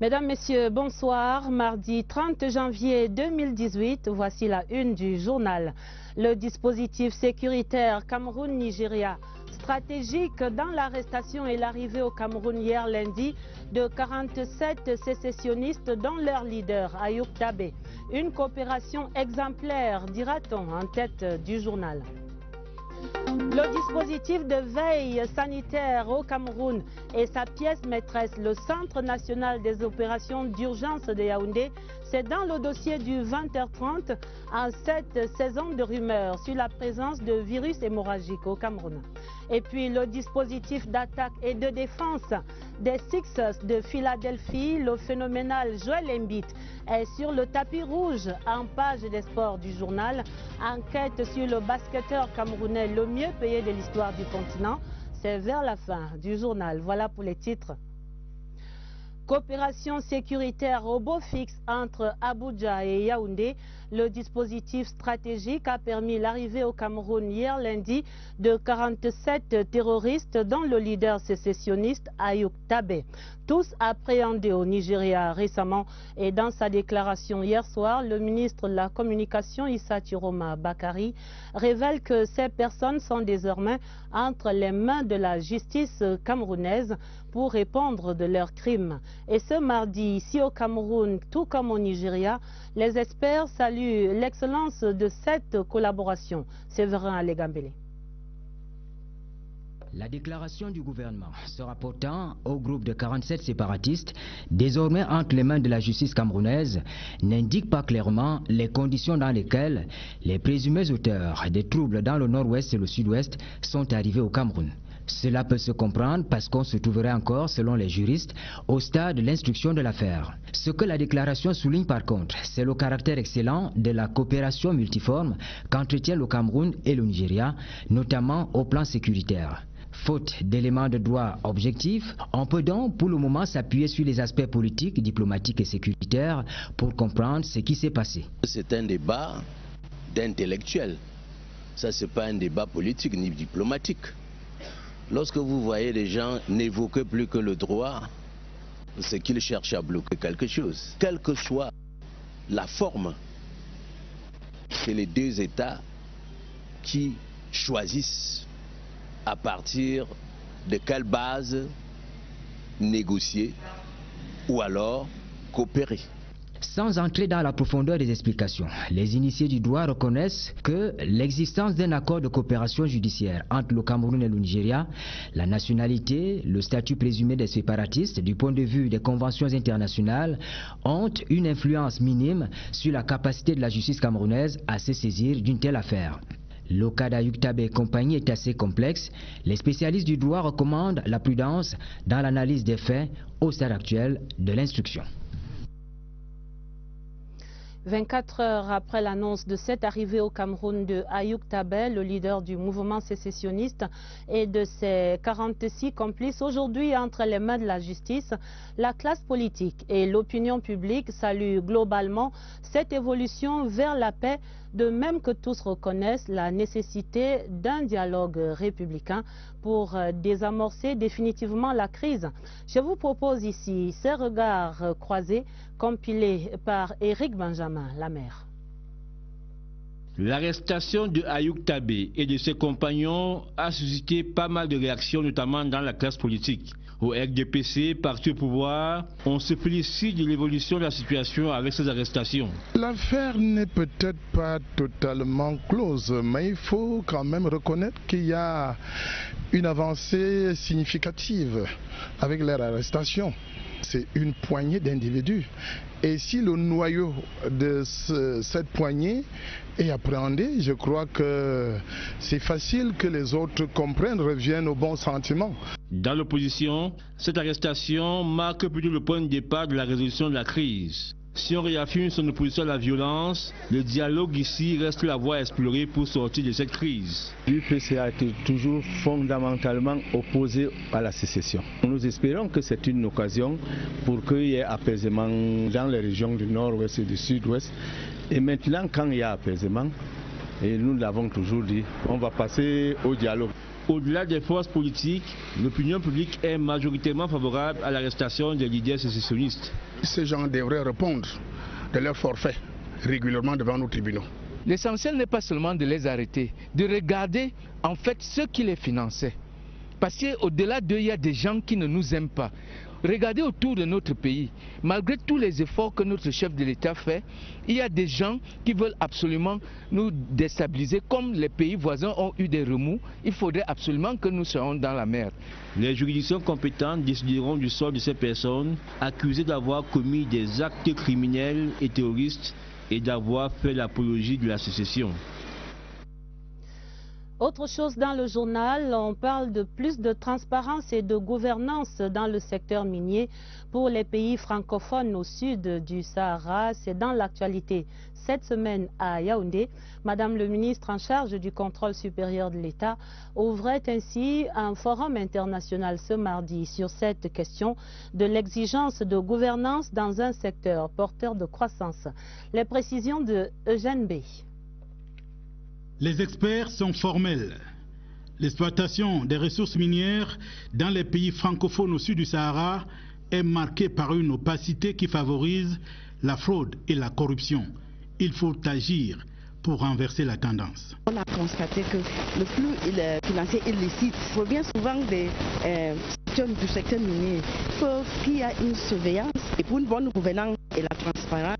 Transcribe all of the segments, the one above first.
Mesdames, Messieurs, bonsoir. Mardi 30 janvier 2018, voici la une du journal. Le dispositif sécuritaire Cameroun-Nigeria, stratégique dans l'arrestation et l'arrivée au Cameroun hier lundi de 47 sécessionnistes dont leur leader, Ayoub Tabé. Une coopération exemplaire, dira-t-on, en tête du journal. Le dispositif de veille sanitaire au Cameroun et sa pièce maîtresse, le Centre national des opérations d'urgence de Yaoundé, c'est dans le dossier du 20h30 en cette saison de rumeurs sur la présence de virus hémorragique au Cameroun. Et puis le dispositif d'attaque et de défense des Sixers de Philadelphie, le phénoménal Joel Embiid est sur le tapis rouge en page des sports du journal. Enquête sur le basketteur camerounais le mieux payé de l'histoire du continent. C'est vers la fin du journal. Voilà pour les titres. Coopération sécuritaire robot fixe entre Abuja et Yaoundé. Le dispositif stratégique a permis l'arrivée au Cameroun hier lundi de 47 terroristes dont le leader sécessionniste Ayoub Tabé. Tous appréhendés au Nigeria récemment et dans sa déclaration hier soir, le ministre de la Communication Issa Chiroma Bakari révèle que ces personnes sont désormais entre les mains de la justice camerounaise pour répondre de leurs crimes. Et ce mardi, ici au Cameroun, tout comme au Nigeria, les experts saluent l'excellence de cette collaboration. Séverin Alégambélé. La déclaration du gouvernement se rapportant au groupe de 47 séparatistes, désormais entre les mains de la justice camerounaise, n'indique pas clairement les conditions dans lesquelles les présumés auteurs des troubles dans le nord-ouest et le sud-ouest sont arrivés au Cameroun. Cela peut se comprendre parce qu'on se trouverait encore, selon les juristes, au stade de l'instruction de l'affaire. Ce que la déclaration souligne par contre, c'est le caractère excellent de la coopération multiforme qu'entretiennent le Cameroun et le Nigeria, notamment au plan sécuritaire. Faute d'éléments de droit objectifs, on peut donc pour le moment s'appuyer sur les aspects politiques, diplomatiques et sécuritaires pour comprendre ce qui s'est passé. C'est un débat d'intellectuels. Ça, c'est pas un débat politique ni diplomatique. Lorsque vous voyez les gens n'évoquer plus que le droit, c'est qu'ils cherchent à bloquer quelque chose. Quelle que soit la forme, c'est les deux États qui choisissent à partir de quelle base négocier ou alors coopérer. Sans entrer dans la profondeur des explications, les initiés du droit reconnaissent que l'existence d'un accord de coopération judiciaire entre le Cameroun et le Nigeria, la nationalité, le statut présumé des séparatistes du point de vue des conventions internationales ont une influence minime sur la capacité de la justice camerounaise à se saisir d'une telle affaire. Le cas d'Ayoub Tabé et compagnie est assez complexe. Les spécialistes du droit recommandent la prudence dans l'analyse des faits au stade actuel de l'instruction. 24 heures après l'annonce de cette arrivée au Cameroun de Ayoub Tabé, le leader du mouvement sécessionniste, et de ses 46 complices aujourd'hui entre les mains de la justice, la classe politique et l'opinion publique saluent globalement cette évolution vers la paix, de même que tous reconnaissent la nécessité d'un dialogue républicain pour désamorcer définitivement la crise. Je vous propose ici ces regards croisés compilés par Éric Benjamin Lamère. L'arrestation de Ayoub Tabé et de ses compagnons a suscité pas mal de réactions, notamment dans la classe politique. Au RDPC, parti au pouvoir, on se félicite de l'évolution de la situation avec ces arrestations. L'affaire n'est peut-être pas totalement close, mais il faut quand même reconnaître qu'il y a une avancée significative avec leur arrestation. C'est une poignée d'individus. Et si le noyau de cette poignée est appréhendé, je crois que c'est facile que les autres comprennent, reviennent au bon sentiment. Dans l'opposition, cette arrestation marque plutôt le point de départ de la résolution de la crise. Si on réaffirme son opposition à la violence, le dialogue ici reste la voie à explorer pour sortir de cette crise. L'UPC a été toujours fondamentalement opposé à la sécession. Nous espérons que c'est une occasion pour qu'il y ait apaisement dans les régions du nord-ouest et du sud-ouest. Et maintenant, quand il y a apaisement, et nous l'avons toujours dit, on va passer au dialogue. Au-delà des forces politiques, l'opinion publique est majoritairement favorable à l'arrestation des leaders sécessionnistes. Ces gens devraient répondre de leur forfait régulièrement devant nos tribunaux. L'essentiel n'est pas seulement de les arrêter, de regarder en fait ceux qui les finançaient. Parce qu'au-delà d'eux, il y a des gens qui ne nous aiment pas. Regardez autour de notre pays, malgré tous les efforts que notre chef de l'État fait, il y a des gens qui veulent absolument nous déstabiliser. Comme les pays voisins ont eu des remous, il faudrait absolument que nous soyons dans la merde. Les juridictions compétentes décideront du sort de ces personnes accusées d'avoir commis des actes criminels et terroristes et d'avoir fait l'apologie de la sécession. Autre chose dans le journal, on parle de plus de transparence et de gouvernance dans le secteur minier pour les pays francophones au sud du Sahara. C'est dans l'actualité. Cette semaine à Yaoundé, Madame le ministre en charge du contrôle supérieur de l'État ouvrait ainsi un forum international ce mardi sur cette question de l'exigence de gouvernance dans un secteur porteur de croissance. Les précisions de Eugène Bey. Les experts sont formels. L'exploitation des ressources minières dans les pays francophones au sud du Sahara est marquée par une opacité qui favorise la fraude et la corruption. Il faut agir pour renverser la tendance. On a constaté que le flux financier illicite provient souvent des du secteur minier. Il faut qu'il y ait une surveillance et pour une bonne gouvernance et la transparence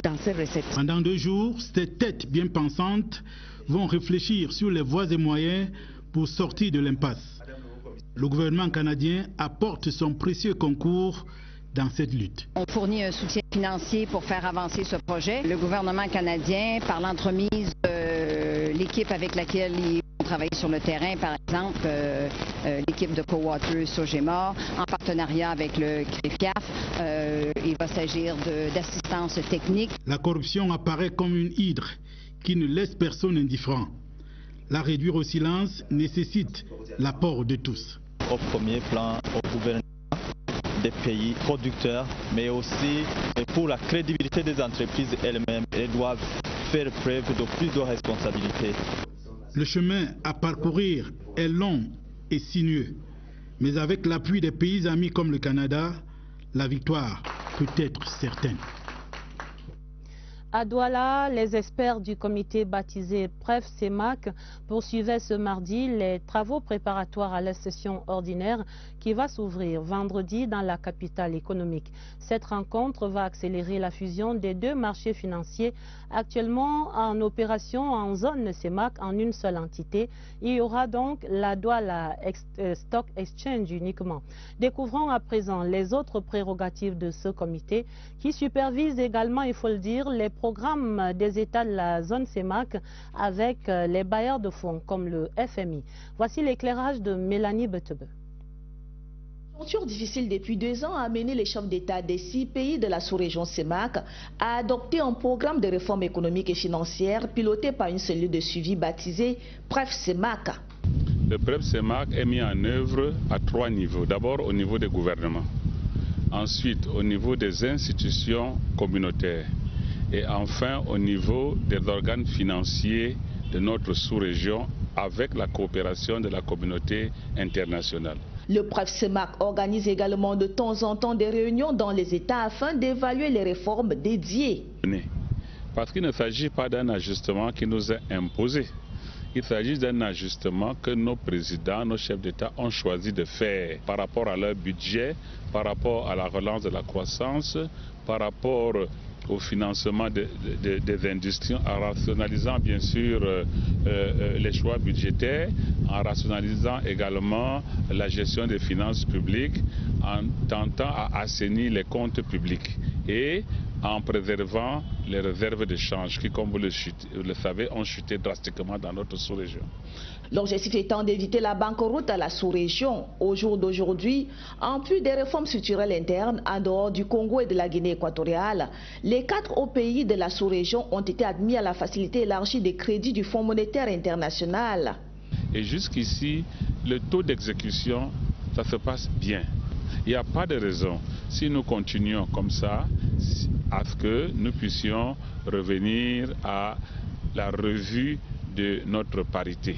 dans ces recettes. Pendant 2 jours, ces têtes bien pensantes vont réfléchir sur les voies et moyens pour sortir de l'impasse. Le gouvernement canadien apporte son précieux concours dans cette lutte. On fournit un soutien financier pour faire avancer ce projet. Le gouvernement canadien, par l'entremise de l'équipe avec laquelle ils ont travaillé sur le terrain, par exemple l'équipe de Cowater Sogema, en partenariat avec le CREFIAF, il va s'agir d'assistance technique. La corruption apparaît comme une hydre qui ne laisse personne indifférent. La réduire au silence nécessite l'apport de tous. Au premier plan, au gouvernement des pays producteurs, mais aussi pour la crédibilité des entreprises elles-mêmes, elles doivent faire preuve de plus de responsabilité. Le chemin à parcourir est long et sinueux, mais avec l'appui des pays amis comme le Canada, la victoire peut être certaine. À Douala, les experts du comité baptisé PREF-CEMAC poursuivaient ce mardi les travaux préparatoires à la session ordinaire qui va s'ouvrir vendredi dans la capitale économique. Cette rencontre va accélérer la fusion des 2 marchés financiers actuellement en opération en zone CEMAC en une seule entité. Il y aura donc la Douala Stock Exchange uniquement. Découvrons à présent les autres prérogatives de ce comité qui supervise également, il faut le dire, les programme des États de la zone CEMAC avec les bailleurs de fonds comme le FMI. Voici l'éclairage de Mélanie Betebe. L'aventure difficile depuis 2 ans a amené les chefs d'État des 6 pays de la sous-région CEMAC à adopter un programme de réforme économique et financière piloté par une cellule de suivi baptisée PREF-CEMAC. Le PREF-CEMAC est mis en œuvre à 3 niveaux. D'abord au niveau des gouvernements, ensuite au niveau des institutions communautaires et enfin au niveau des organes financiers de notre sous-région avec la coopération de la communauté internationale. Le PREF-CEMAC organise également de temps en temps des réunions dans les États afin d'évaluer les réformes dédiées. Parce qu'il ne s'agit pas d'un ajustement qui nous est imposé. Il s'agit d'un ajustement que nos présidents, nos chefs d'État ont choisi de faire par rapport à leur budget, par rapport à la relance de la croissance, par rapport au financement des industries, en rationalisant bien sûr les choix budgétaires, en rationalisant également la gestion des finances publiques, en tentant à assainir les comptes publics et en préservant les réserves de change qui, comme vous le savez, ont chuté drastiquement dans notre sous-région. L'objectif étant d'éviter la banqueroute à la sous-région. Au jour d'aujourd'hui, en plus des réformes structurelles internes en dehors du Congo et de la Guinée équatoriale, les 4 autres pays de la sous-région ont été admis à la facilité élargie des crédits du Fonds monétaire international. Et jusqu'ici, le taux d'exécution, ça se passe bien. Il n'y a pas de raison, si nous continuons comme ça, à ce que nous puissions revenir à la revue de notre parité.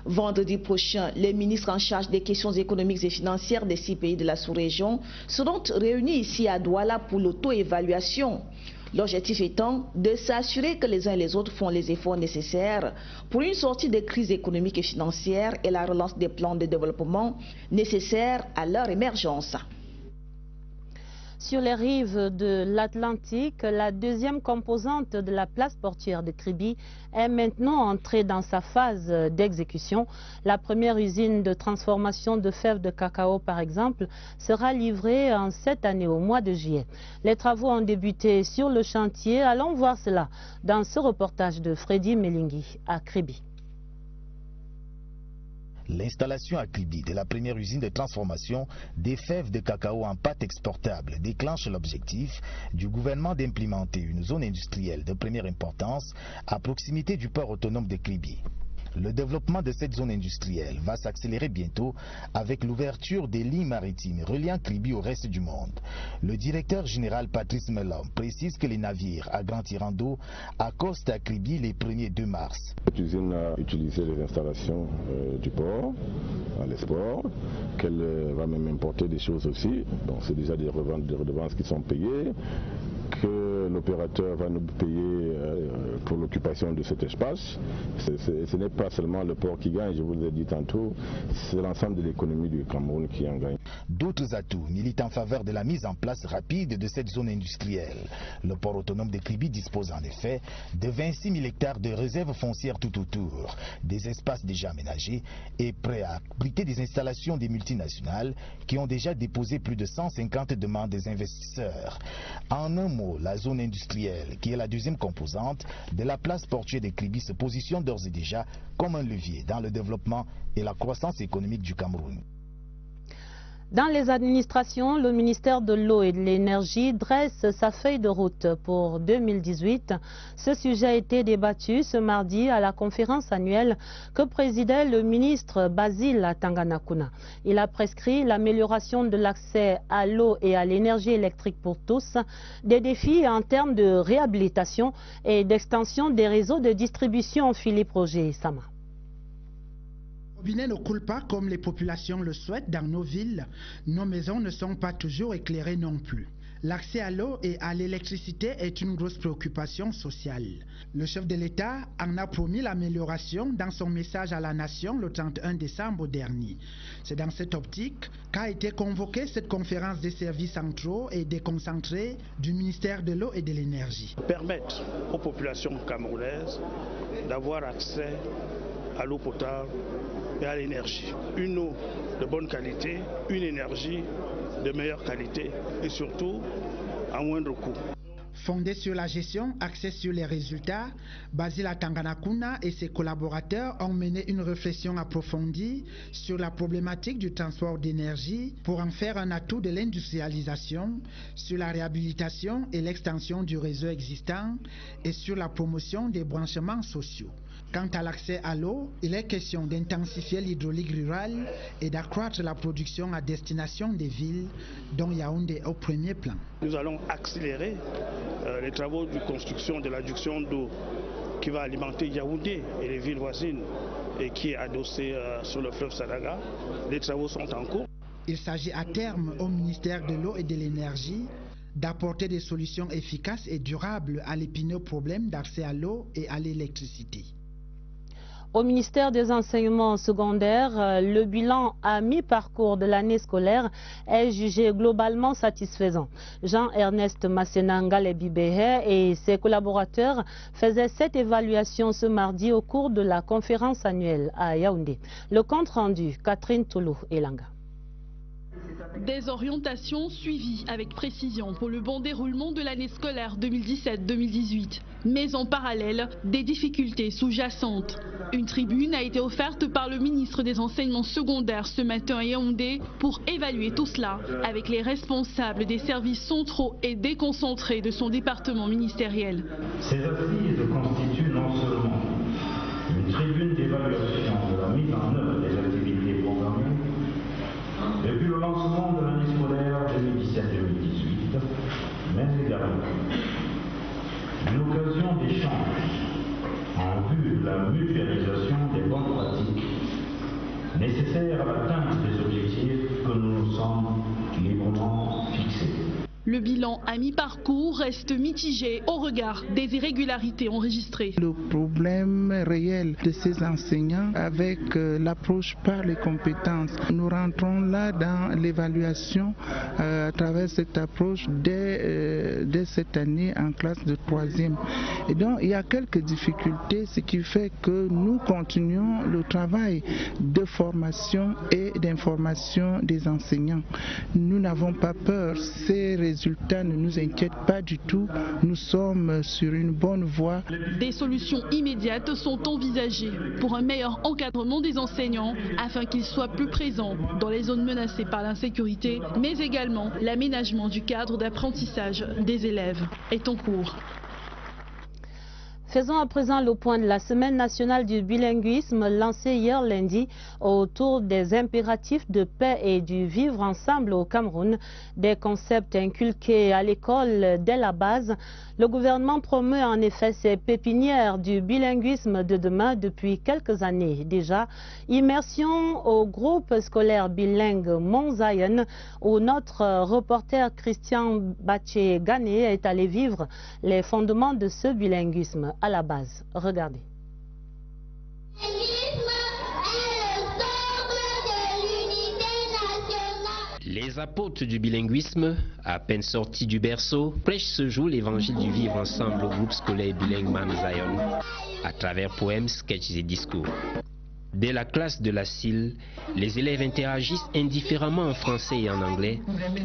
Vendredi prochain, les ministres en charge des questions économiques et financières des 6 pays de la sous-région seront réunis ici à Douala pour l'auto-évaluation. L'objectif étant de s'assurer que les uns et les autres font les efforts nécessaires pour une sortie de crise économique et financière et la relance des plans de développement nécessaires à leur émergence. Sur les rives de l'Atlantique, la deuxième composante de la place portuaire de Kribi est maintenant entrée dans sa phase d'exécution. La première usine de transformation de fèves de cacao, par exemple, sera livrée en cette année au mois de juillet. Les travaux ont débuté sur le chantier. Allons voir cela dans ce reportage de Freddy Melingui à Kribi. L'installation à Kribi de la première usine de transformation des fèves de cacao en pâte exportable déclenche l'objectif du gouvernement d'implémenter une zone industrielle de première importance à proximité du port autonome de Kribi. Le développement de cette zone industrielle va s'accélérer bientôt avec l'ouverture des lignes maritimes reliant Kribi au reste du monde. Le directeur général Patrice Melom précise que les navires à grand tirant d'eau accostent à Kribi les 1er 2 mars. Cette usine a utilisé les installations du port à l'export, qu'elle va même importer des choses aussi. Donc c'est déjà des redevances qui sont payées, que l'opérateur va nous payer pour l'occupation de cet espace. Ce n'est pas seulement le port qui gagne, je vous l'ai dit tantôt, c'est l'ensemble de l'économie du Cameroun qui en gagne. D'autres atouts militent en faveur de la mise en place rapide de cette zone industrielle. Le port autonome de Kribi dispose en effet de 26 000 hectares de réserves foncières tout autour, des espaces déjà aménagés et prêts à abriter des installations des multinationales qui ont déjà déposé plus de 150 demandes des investisseurs. En un mot, la zone industrielle, qui est la deuxième composante de la place portuaire de Kribi, se positionne d'ores et déjà comme un levier dans le développement et la croissance économique du Cameroun. Dans les administrations, le ministère de l'Eau et de l'Énergie dresse sa feuille de route pour 2018. Ce sujet a été débattu ce mardi à la conférence annuelle que présidait le ministre Basile Tanganakuna. Il a prescrit l'amélioration de l'accès à l'eau et à l'énergie électrique pour tous, des défis en termes de réhabilitation et d'extension des réseaux de distribution. Philippe Roger Sama. Le robinet ne coule pas comme les populations le souhaitent dans nos villes. Nos maisons ne sont pas toujours éclairées non plus. L'accès à l'eau et à l'électricité est une grosse préoccupation sociale. Le chef de l'État en a promis l'amélioration dans son message à la nation le 31 décembre dernier. C'est dans cette optique qu'a été convoquée cette conférence des services centraux et déconcentrés du ministère de l'Eau et de l'Énergie. Permettre aux populations camerounaises d'avoir accès à l'eau potable et à l'énergie. Une eau de bonne qualité, une énergie de meilleure qualité et surtout à moindre coût. Fondé sur la gestion, axé sur les résultats, Basile Tanganakuna et ses collaborateurs ont mené une réflexion approfondie sur la problématique du transport d'énergie pour en faire un atout de l'industrialisation, sur la réhabilitation et l'extension du réseau existant et sur la promotion des branchements sociaux. Quant à l'accès à l'eau, il est question d'intensifier l'hydraulique rurale et d'accroître la production à destination des villes, dont Yaoundé est au premier plan. Nous allons accélérer les travaux de construction de l'adduction d'eau qui va alimenter Yaoundé et les villes voisines et qui est adossée sur le fleuve Sadaga. Les travaux sont en cours. Il s'agit à terme au ministère de l'Eau et de l'Énergie d'apporter des solutions efficaces et durables à l'épineux problème d'accès à l'eau et à l'électricité. Au ministère des enseignements secondaires, le bilan à mi-parcours de l'année scolaire est jugé globalement satisfaisant. Jean-Ernest Massenanga-Lebibehe et ses collaborateurs faisaient cette évaluation ce mardi au cours de la conférence annuelle à Yaoundé. Le compte rendu, Catherine Toulou et Langa. Des orientations suivies avec précision pour le bon déroulement de l'année scolaire 2017-2018. Mais en parallèle, des difficultés sous-jacentes. Une tribune a été offerte par le ministre des Enseignements secondaires ce matin à Yaoundé pour évaluer tout cela avec les responsables des services centraux et déconcentrés de son département ministériel. Ces assises constituent non seulement une tribune d'évaluation de la mise en œuvre des activités programmées depuis le lancement de l'année scolaire 2017-2018, mais également une occasion d'échange en vue de la mutualisation des bonnes pratiques nécessaires à l'atteinte des objectifs que nous nous sommes librement fixés. Le bilan à mi-parcours reste mitigé au regard des irrégularités enregistrées. Le problème réel de ces enseignants avec l'approche par les compétences, nous rentrons là dans l'évaluation à travers cette approche dès cette année en classe de 3e. Et donc il y a quelques difficultés, ce qui fait que nous continuons le travail de formation et d'information des enseignants. Nous n'avons pas peur, ces résultats ne nous inquiètent pas du tout. Nous sommes sur une bonne voie. Des solutions immédiates sont envisagées pour un meilleur encadrement des enseignants afin qu'ils soient plus présents dans les zones menacées par l'insécurité, mais également l'aménagement du cadre d'apprentissage des élèves est en cours. Faisons à présent le point de la Semaine nationale du bilinguisme lancée hier lundi autour des impératifs de paix et du vivre ensemble au Cameroun, des concepts inculqués à l'école dès la base. Le gouvernement promeut en effet ces pépinières du bilinguisme de demain depuis quelques années déjà. Immersion au groupe scolaire bilingue Mont Zion où notre reporter Christian Baché-Gané est allé vivre les fondements de ce bilinguisme à la base. Regardez. Les apôtres du bilinguisme, à peine sortis du berceau, prêchent ce jour l'évangile du vivre ensemble au groupe scolaire bilingue Mount Zion, à travers poèmes, sketchs et discours. Dès la classe de la CIL, les élèves interagissent indifféremment en français et en anglais,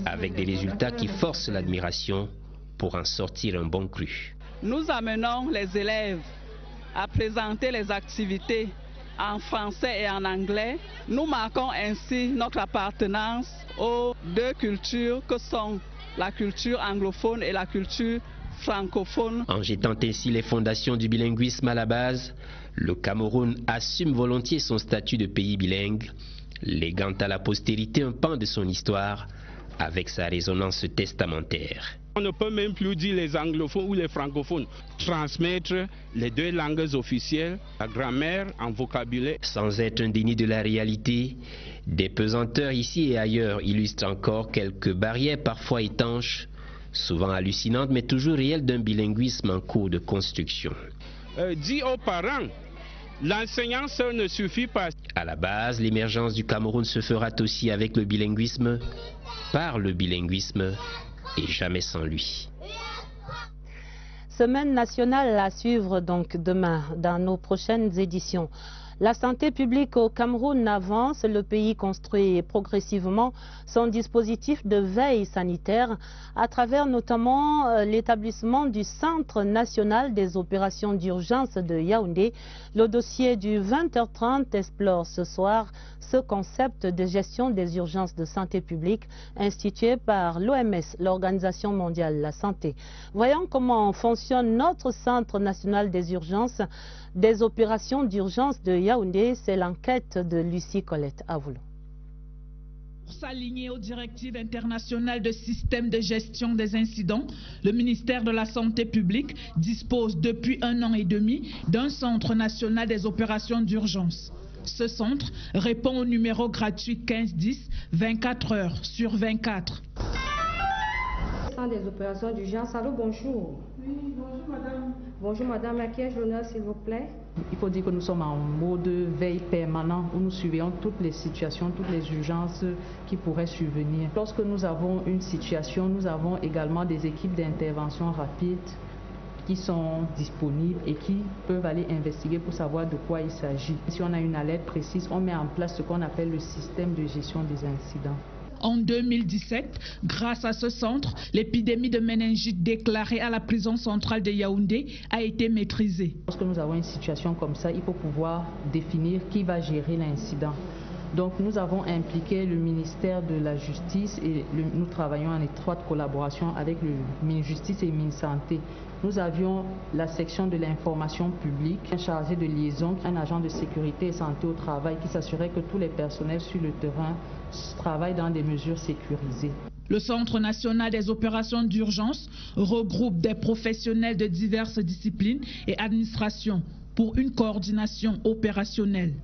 avec des résultats qui forcent l'admiration pour en sortir un bon cru. Nous amenons les élèves à présenter les activités en français et en anglais. Nous marquons ainsi notre appartenance aux deux cultures que sont la culture anglophone et la culture francophone. En jetant ainsi les fondations du bilinguisme à la base, le Cameroun assume volontiers son statut de pays bilingue, léguant à la postérité un pan de son histoire avec sa résonance testamentaire. On ne peut même plus dire les anglophones ou les francophones. Transmettre les deux langues officielles, la grammaire en vocabulaire. Sans être un déni de la réalité, des pesanteurs ici et ailleurs illustrent encore quelques barrières parfois étanches, souvent hallucinantes mais toujours réelles d'un bilinguisme en cours de construction. Dis aux parents, l'enseignant seul ne suffit pas. À la base, l'émergence du Cameroun se fera aussi avec le bilinguisme, par le bilinguisme, et jamais sans lui. Semaine nationale à suivre donc demain dans nos prochaines éditions. La santé publique au Cameroun avance. Le pays construit progressivement son dispositif de veille sanitaire à travers notamment l'établissement du Centre national des opérations d'urgence de Yaoundé. Le dossier du 20h30 explore ce soir ce concept de gestion des urgences de santé publique institué par l'OMS, l'Organisation mondiale de la santé. Voyons comment fonctionne notre Centre national des urgences des opérations d'urgence de Yaoundé. C'est l'enquête de Lucie Colette Avoulou. Pour s'aligner aux directives internationales de système de gestion des incidents, le ministère de la Santé publique dispose depuis 1 an et demi d'un centre national des opérations d'urgence. Ce centre répond au numéro gratuit 1510, 24 heures sur 24. Des opérations d'urgence. Allô, bonjour. Oui, bonjour madame. Bonjour madame, à qui ai-je l'honneur s'il vous plaît? Il faut dire que nous sommes en mode veille permanent où nous surveillons toutes les situations, toutes les urgences qui pourraient survenir. Lorsque nous avons une situation, nous avons également des équipes d'intervention rapide qui sont disponibles et qui peuvent aller investiguer pour savoir de quoi il s'agit. Si on a une alerte précise, on met en place ce qu'on appelle le système de gestion des incidents. En 2017, grâce à ce centre, l'épidémie de méningite déclarée à la prison centrale de Yaoundé a été maîtrisée. Lorsque nous avons une situation comme ça, il faut pouvoir définir qui va gérer l'incident. Donc nous avons impliqué le ministère de la Justice et nous travaillons en étroite collaboration avec le ministère Justice et le ministère Santé. Nous avions la section de l'information publique, un chargé de liaison, un agent de sécurité et santé au travail qui s'assurait que tous les personnels sur le terrain travaillent dans des mesures sécurisées. Le Centre national des opérations d'urgence regroupe des professionnels de diverses disciplines et administrations pour une coordination opérationnelle.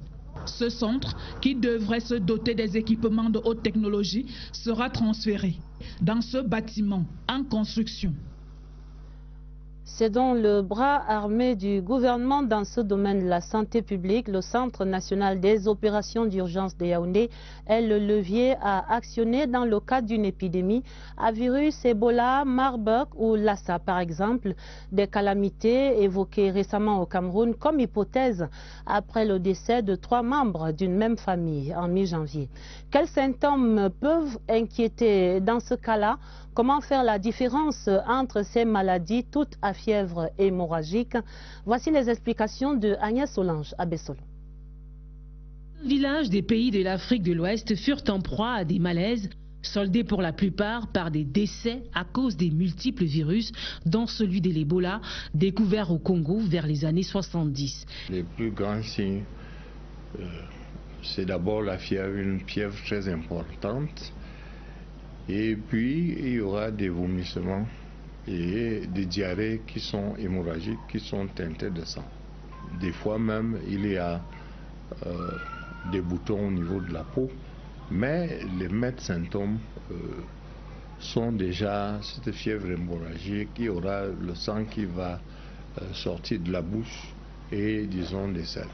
Ce centre, qui devrait se doter des équipements de haute technologie, sera transféré dans ce bâtiment en construction. C'est donc le bras armé du gouvernement dans ce domaine de la santé publique. Le Centre national des opérations d'urgence de Yaoundé est le levier à actionner dans le cadre d'une épidémie à virus Ebola, Marburg ou Lassa par exemple. Des calamités évoquées récemment au Cameroun comme hypothèse après le décès de 3 membres d'une même famille en mi-janvier. Quels symptômes peuvent inquiéter dans ce cas-là? Comment faire la différence entre ces maladies toutes à fièvre hémorragique? Voici les explications de Agnès Solange à Bessolo. Les villages des pays de l'Afrique de l'Ouest furent en proie à des malaises, soldés pour la plupart par des décès à cause des multiples virus, dont celui de l'Ebola, découvert au Congo vers les années 70. Les plus grands signes, c'est d'abord la fièvre, une fièvre très importante. Et puis, il y aura des vomissements et des diarrhées qui sont hémorragiques, qui sont teintées de sang. Des fois même, il y a des boutons au niveau de la peau. Mais les maîtres symptômes sont déjà cette fièvre hémorragique. Il y aura le sang qui va sortir de la bouche et, disons, des selles.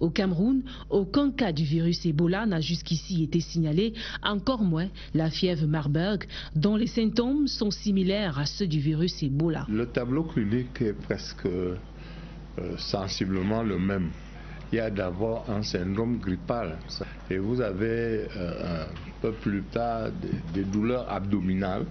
Au Cameroun, aucun cas du virus Ebola n'a jusqu'ici été signalé, encore moins la fièvre Marburg, dont les symptômes sont similaires à ceux du virus Ebola. Le tableau clinique est presque sensiblement le même. Il y a d'abord un syndrome grippal et vous avez un peu plus tard des douleurs abdominales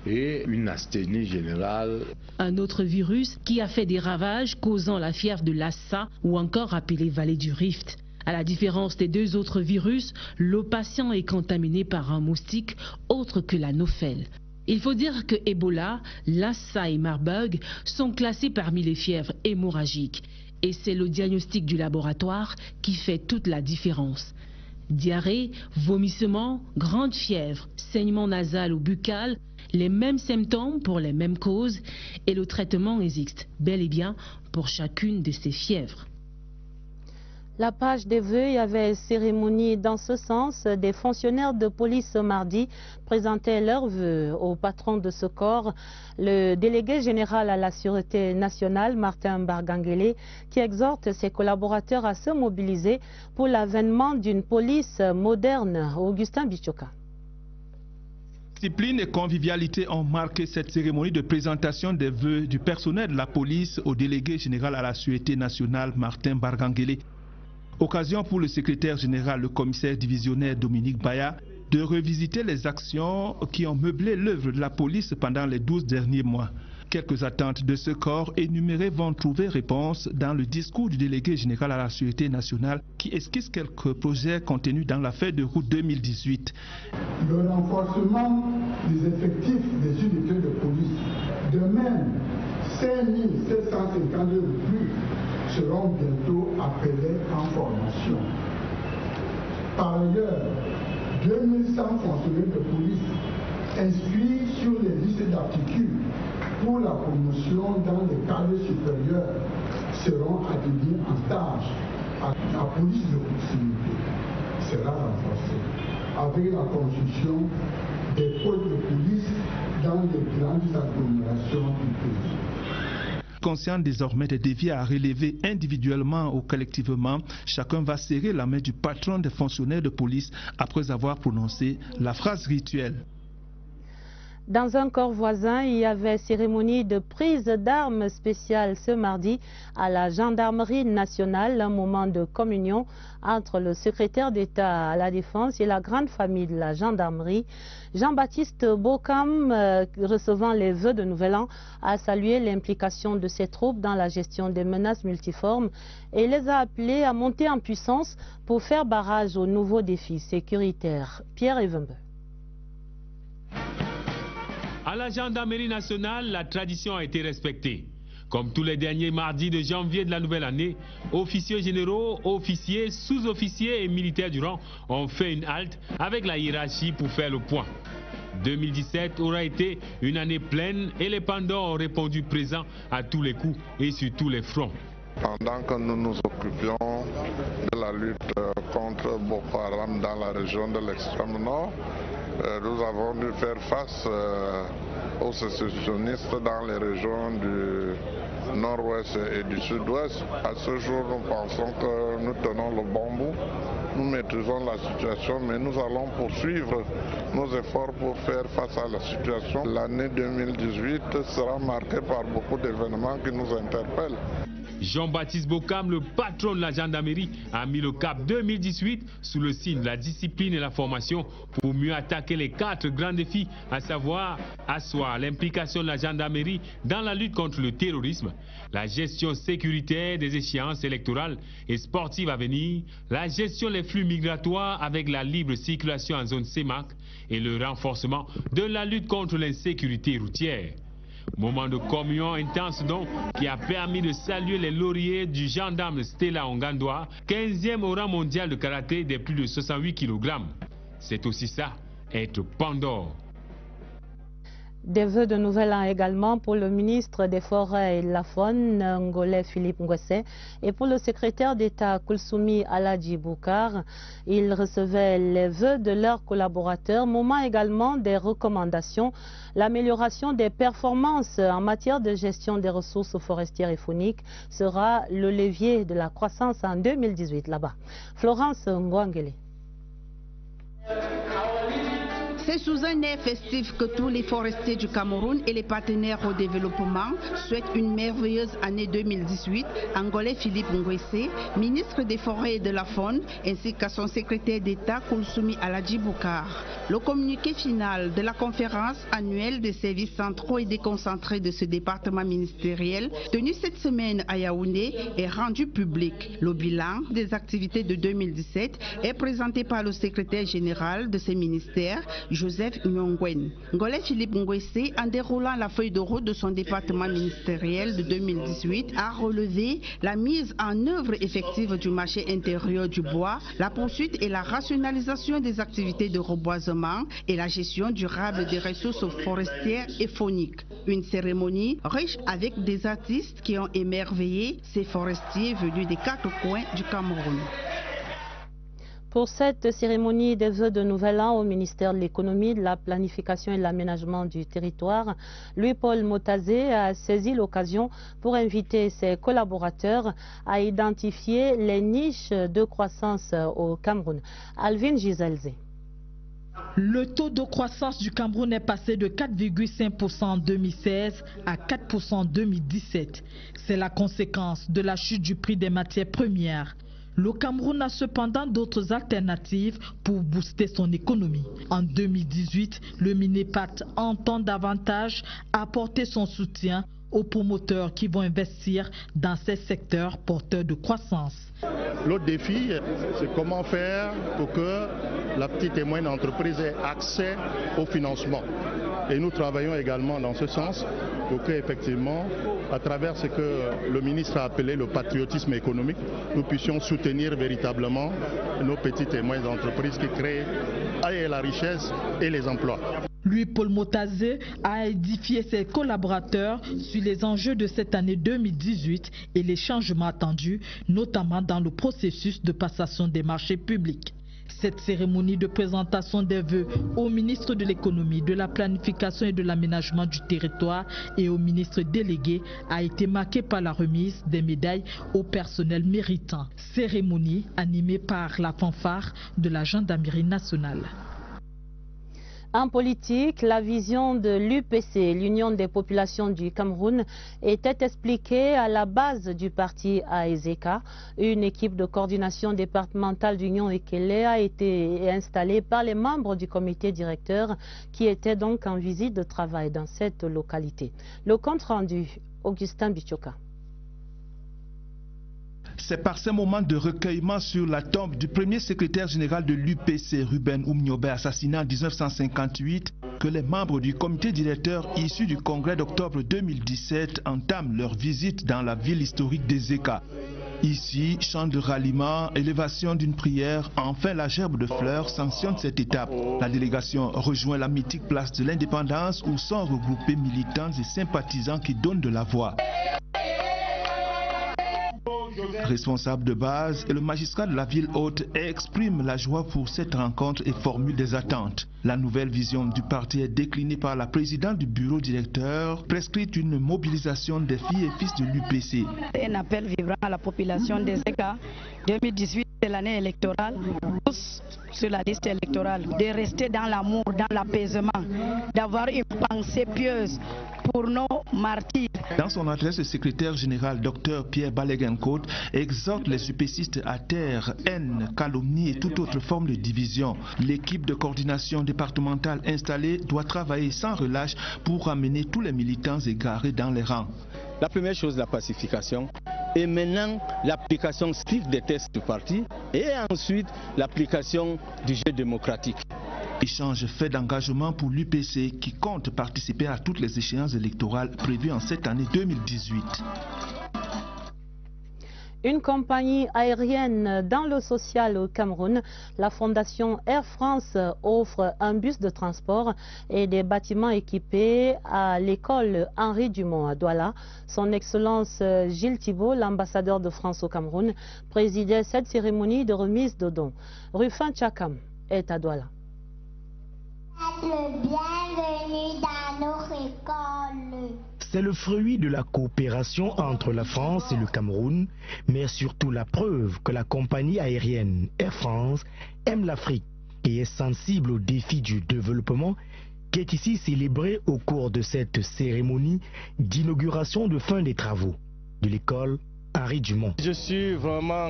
et une asthénie générale. Un autre virus qui a fait des ravages causant la fièvre de Lassa ou encore appelée vallée du Rift. À la différence des 2 autres virus, le patient est contaminé par un moustique autre que l'anophèle. Il faut dire que Ebola, Lassa et Marburg sont classés parmi les fièvres hémorragiques. Et c'est le diagnostic du laboratoire qui fait toute la différence. Diarrhée, vomissement, grande fièvre, saignement nasal ou buccal, les mêmes symptômes pour les mêmes causes et le traitement existe bel et bien pour chacune de ces fièvres. La page des vœux, il y avait cérémonie dans ce sens. Des fonctionnaires de police ce mardi présentaient leurs vœux au patron de ce corps, le délégué général à la Sûreté nationale, Martin Barganguélé, qui exhorte ses collaborateurs à se mobiliser pour l'avènement d'une police moderne. Augustin Bichoka. Discipline et convivialité ont marqué cette cérémonie de présentation des vœux du personnel de la police au délégué général à la Sûreté nationale, Martin Barganguélé. Occasion pour le secrétaire général, le commissaire divisionnaire Dominique Baya, de revisiter les actions qui ont meublé l'œuvre de la police pendant les 12 derniers mois. Quelques attentes de ce corps énumérées vont trouver réponse dans le discours du délégué général à la Sûreté nationale qui esquisse quelques projets contenus dans la feuille de route 2018. Le renforcement des effectifs des unités de police, de même 5750 recrues seront bientôt appelés en formation. Par ailleurs, 2100 fonctionnaires de police inscrits sur les listes d'aptitude pour la promotion dans les cadres supérieurs seront admis en stage à la police de proximité. Sera renforcée avec la construction des pôles de police dans les grandes agglomérations du pays. Conscient désormais des défis à relever individuellement ou collectivement, chacun va serrer la main du patron des fonctionnaires de police après avoir prononcé la phrase rituelle. Dans un corps voisin, il y avait cérémonie de prise d'armes spéciale ce mardi à la gendarmerie nationale, un moment de communion entre le secrétaire d'État à la Défense et la grande famille de la gendarmerie. Jean-Baptiste Bocam, recevant les vœux de Nouvel An, a salué l'implication de ses troupes dans la gestion des menaces multiformes et les a appelés à monter en puissance pour faire barrage aux nouveaux défis sécuritaires. Pierre Evembe. À la gendarmerie nationale, la tradition a été respectée. Comme tous les derniers mardis de janvier de la nouvelle année, officiers généraux, officiers, sous-officiers et militaires du rang ont fait une halte avec la hiérarchie pour faire le point. 2017 aura été une année pleine et les pandors ont répondu présents à tous les coups et sur tous les fronts. Pendant que nous nous occupions de la lutte contre Boko Haram dans la région de l'extrême nord. Nous avons dû faire face aux sécessionnistes dans les régions du nord-ouest et du sud-ouest. À ce jour, nous pensons que nous tenons le bon bout. Nous maîtrisons la situation, mais nous allons poursuivre nos efforts pour faire face à la situation. L'année 2018 sera marquée par beaucoup d'événements qui nous interpellent. Jean-Baptiste Bokam, le patron de la gendarmerie, a mis le cap 2018 sous le signe de la discipline et la formation pour mieux attaquer les 4 grands défis, à savoir asseoir l'implication de la gendarmerie dans la lutte contre le terrorisme, la gestion sécuritaire des échéances électorales et sportives à venir, la gestion des flux migratoires avec la libre circulation en zone CEMAC et le renforcement de la lutte contre l'insécurité routière. Moment de communion intense donc qui a permis de saluer les lauriers du gendarme Stella Ongandoa, 15e au rang mondial de karaté des plus de 68 kg. C'est aussi ça, être Pandore. Des vœux de nouvel an également pour le ministre des Forêts et de la Faune, Ngolé Philippe Ngwese, et pour le secrétaire d'État Koulsoumi Aladji Boukar. Ils recevaient les vœux de leurs collaborateurs, moment également des recommandations. L'amélioration des performances en matière de gestion des ressources forestières et fauniques sera le levier de la croissance en 2018 là-bas. Florence Ngwangele. C'est sous un air festif que tous les forestiers du Cameroun et les partenaires au développement souhaitent une merveilleuse année 2018 à Ngolé Philippe Ngwese, ministre des Forêts et de la Faune, ainsi qu'à son secrétaire d'État Koulsoumi Aladji Boukar. Le communiqué final de la conférence annuelle des services centraux et déconcentrés de ce département ministériel, tenu cette semaine à Yaoundé, est rendu public. Le bilan des activités de 2017 est présenté par le secrétaire général de ces ministères, Joseph Nyongwen. Ngolé Philippe Ngwese, en déroulant la feuille de route de son département ministériel de 2018, a relevé la mise en œuvre effective du marché intérieur du bois, la poursuite et la rationalisation des activités de reboisement et la gestion durable des ressources forestières et fauniques. Une cérémonie riche avec des artistes qui ont émerveillé ces forestiers venus des 4 coins du Cameroun. Pour cette cérémonie des vœux de Nouvel An au ministère de l'Économie, de la Planification et de l'Aménagement du Territoire, Louis-Paul Motazé a saisi l'occasion pour inviter ses collaborateurs à identifier les niches de croissance au Cameroun. Alvin Giselze. Le taux de croissance du Cameroun est passé de 4,5% en 2016 à 4% en 2017. C'est la conséquence de la chute du prix des matières premières. Le Cameroun a cependant d'autres alternatives pour booster son économie. En 2018, le Minepat entend davantage apporter son soutien aux promoteurs qui vont investir dans ces secteurs porteurs de croissance. L'autre défi, c'est comment faire pour que la petite et moyenne entreprise ait accès au financement. Et nous travaillons également dans ce sens pour qu'effectivement, à travers ce que le ministre a appelé le patriotisme économique, nous puissions soutenir véritablement nos petites et moyennes entreprises qui créent la richesse et les emplois. Louis-Paul Motazé a édifié ses collaborateurs sur les enjeux de cette année 2018 et les changements attendus, notamment dans le processus de passation des marchés publics. Cette cérémonie de présentation des vœux au ministre de l'Économie, de la Planification et de l'Aménagement du Territoire et au ministre délégué a été marquée par la remise des médailles au personnel méritant. Cérémonie animée par la fanfare de la Gendarmerie nationale. En politique, la vision de l'UPC, l'Union des populations du Cameroun, était expliquée à la base du parti AEZECA. Une équipe de coordination départementale d'Union Ekele a été installée par les membres du comité directeur qui étaient donc en visite de travail dans cette localité. Le compte rendu, Augustin Bichoka. C'est par ces moments de recueillement sur la tombe du premier secrétaire général de l'UPC, Ruben Oumniobe, assassiné en 1958, que les membres du comité directeur issus du congrès d'octobre 2017 entament leur visite dans la ville historique d'Ezeka. Ici, chant de ralliement, élévation d'une prière, enfin la gerbe de fleurs sanctionne cette étape. La délégation rejoint la mythique place de l'Indépendance où sont regroupés militants et sympathisants qui donnent de la voix. Responsable de base et le magistrat de la ville haute exprime la joie pour cette rencontre et formule des attentes. La nouvelle vision du parti est déclinée par la présidente du bureau directeur, prescrit une mobilisation des filles et fils de l'UPC. Un appel vibrant à la population des ECA. 2018 c'est l'année électorale. Tous sur la liste électorale, de rester dans l'amour, dans l'apaisement, d'avoir une pensée pieuse pour nos martyrs. Dans son adresse, le secrétaire général Dr Pierre Baleguencourt exhorte les UPCistes à taire haine, calomnie et toute autre forme de division. L'équipe de coordination départementale installée doit travailler sans relâche pour amener tous les militants égarés dans les rangs. La première chose, la pacification, et maintenant l'application stricte des tests du parti, et ensuite l'application du jeu démocratique. Échange fait d'engagement pour l'UPC qui compte participer à toutes les échéances électorales prévues en cette année 2018. Une compagnie aérienne dans le social au Cameroun, la fondation Air France offre un bus de transport et des bâtiments équipés à l'école Henri Dumont à Douala. Son Excellence Gilles Thibault, l'ambassadeur de France au Cameroun, présidait cette cérémonie de remise de dons. Rufin Tchakam est à Douala. Bienvenue dans nos écoles. C'est le fruit de la coopération entre la France et le Cameroun, mais surtout la preuve que la compagnie aérienne Air France aime l'Afrique et est sensible aux défis du développement, qui est ici célébré au cours de cette cérémonie d'inauguration de fin des travaux de l'école Henri Dumont. Je suis vraiment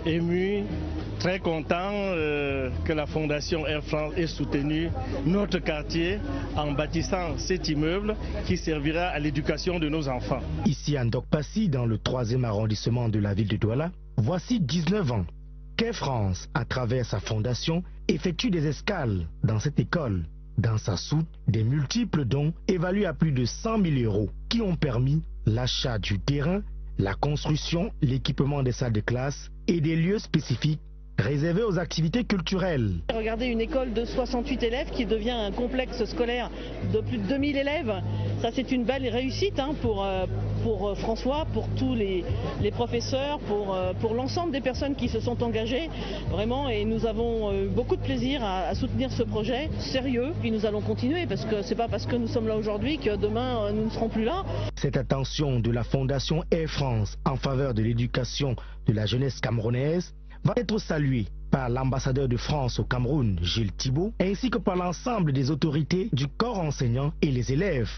ému, très content que la fondation Air France ait soutenu notre quartier en bâtissant cet immeuble qui servira à l'éducation de nos enfants. Ici à Ndokpassi, dans le 3e arrondissement de la ville de Douala, voici 19 ans qu'Air France, à travers sa fondation, effectue des escales dans cette école. Dans sa soute, des multiples dons évalués à plus de 100 000 € qui ont permis l'achat du terrain, la construction, l'équipement des salles de classe et des lieux spécifiques réservés aux activités culturelles. Regardez une école de 68 élèves qui devient un complexe scolaire de plus de 2000 élèves. Ça c'est une belle réussite pour François, pour tous les professeurs, pour l'ensemble des personnes qui se sont engagées. Vraiment, et nous avons beaucoup de plaisir à soutenir ce projet sérieux. Puis nous allons continuer parce que c'est pas parce que nous sommes là aujourd'hui que demain nous ne serons plus là. Cette attention de la Fondation Air France en faveur de l'éducation de la jeunesse camerounaise va être salué par l'ambassadeur de France au Cameroun, Gilles Thibault, ainsi que par l'ensemble des autorités du corps enseignant et les élèves.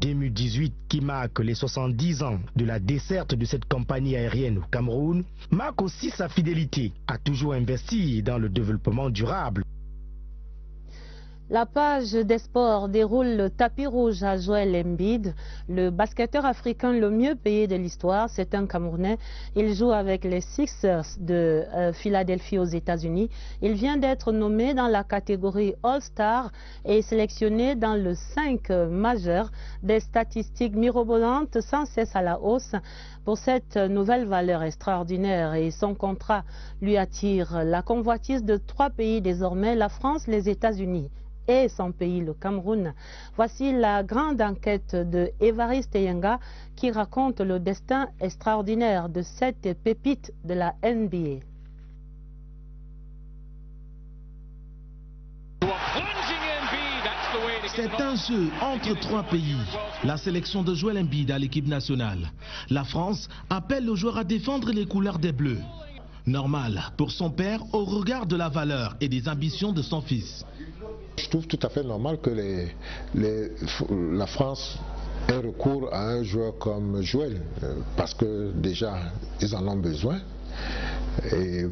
2018, qui marque les 70 ans de la desserte de cette compagnie aérienne au Cameroun, marque aussi sa fidélité à toujours investir dans le développement durable. La page des sports déroule le tapis rouge à Joel Embiid, le basketteur africain le mieux payé de l'histoire. C'est un Camerounais. Il joue avec les Sixers de Philadelphie aux États-Unis. Il vient d'être nommé dans la catégorie All-Star et sélectionné dans le 5 majeur. Des statistiques mirobolantes sans cesse à la hausse pour cette nouvelle valeur extraordinaire, et son contrat lui attire la convoitise de 3 pays désormais, la France, les États-Unis et son pays, le Cameroun. Voici la grande enquête de Évariste Yenga qui raconte le destin extraordinaire de cette pépite de la NBA. C'est un jeu entre 3 pays. La sélection de Joel Embiid à l'équipe nationale. La France appelle le joueur à défendre les couleurs des Bleus. Normal pour son père au regard de la valeur et des ambitions de son fils. Je trouve tout à fait normal que la France ait recours à un joueur comme Joel, parce que déjà ils en ont besoin et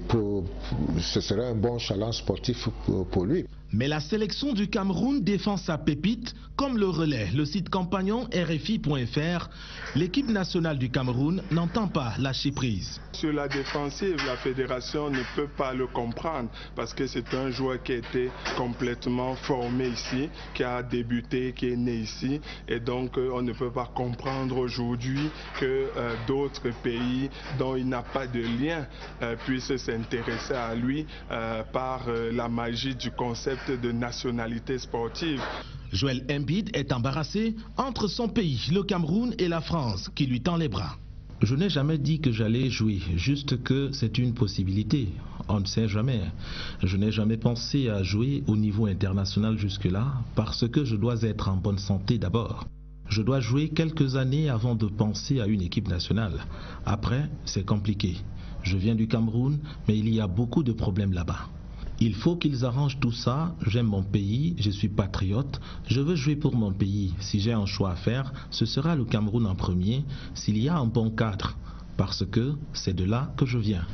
ce serait un bon challenge sportif pour lui. Mais la sélection du Cameroun défend sa pépite, comme le relaie le site compagnon RFI.fr. L'équipe nationale du Cameroun n'entend pas lâcher prise. Sur la défensive, la fédération ne peut pas le comprendre parce que c'est un joueur qui a été complètement formé ici, qui a débuté, qui est né ici, et donc on ne peut pas comprendre aujourd'hui que d'autres pays dont il n'a pas de lien puissent s'intéresser à lui par la magie du concept de nationalité sportive. Joel Embiid est embarrassé entre son pays, le Cameroun, et la France, qui lui tend les bras. Je n'ai jamais dit que j'allais jouer, juste que c'est une possibilité. On ne sait jamais. Je n'ai jamais pensé à jouer au niveau international jusque-là parce que je dois être en bonne santé d'abord. Je dois jouer quelques années avant de penser à une équipe nationale. Après, c'est compliqué. Je viens du Cameroun, mais il y a beaucoup de problèmes là-bas. Il faut qu'ils arrangent tout ça. J'aime mon pays, je suis patriote, je veux jouer pour mon pays. Si j'ai un choix à faire, ce sera le Cameroun en premier, s'il y a un bon cadre, parce que c'est de là que je viens.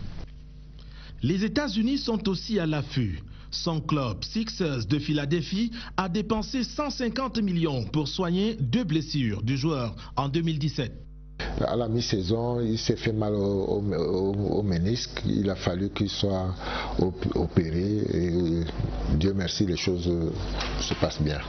Les États-Unis sont aussi à l'affût. Son club Sixers de Philadelphie a dépensé 150 millions pour soigner 2 blessures du joueur en 2017. À la mi-saison, il s'est fait mal au ménisque. Il a fallu qu'il soit opéré et Dieu merci, les choses se passent bien.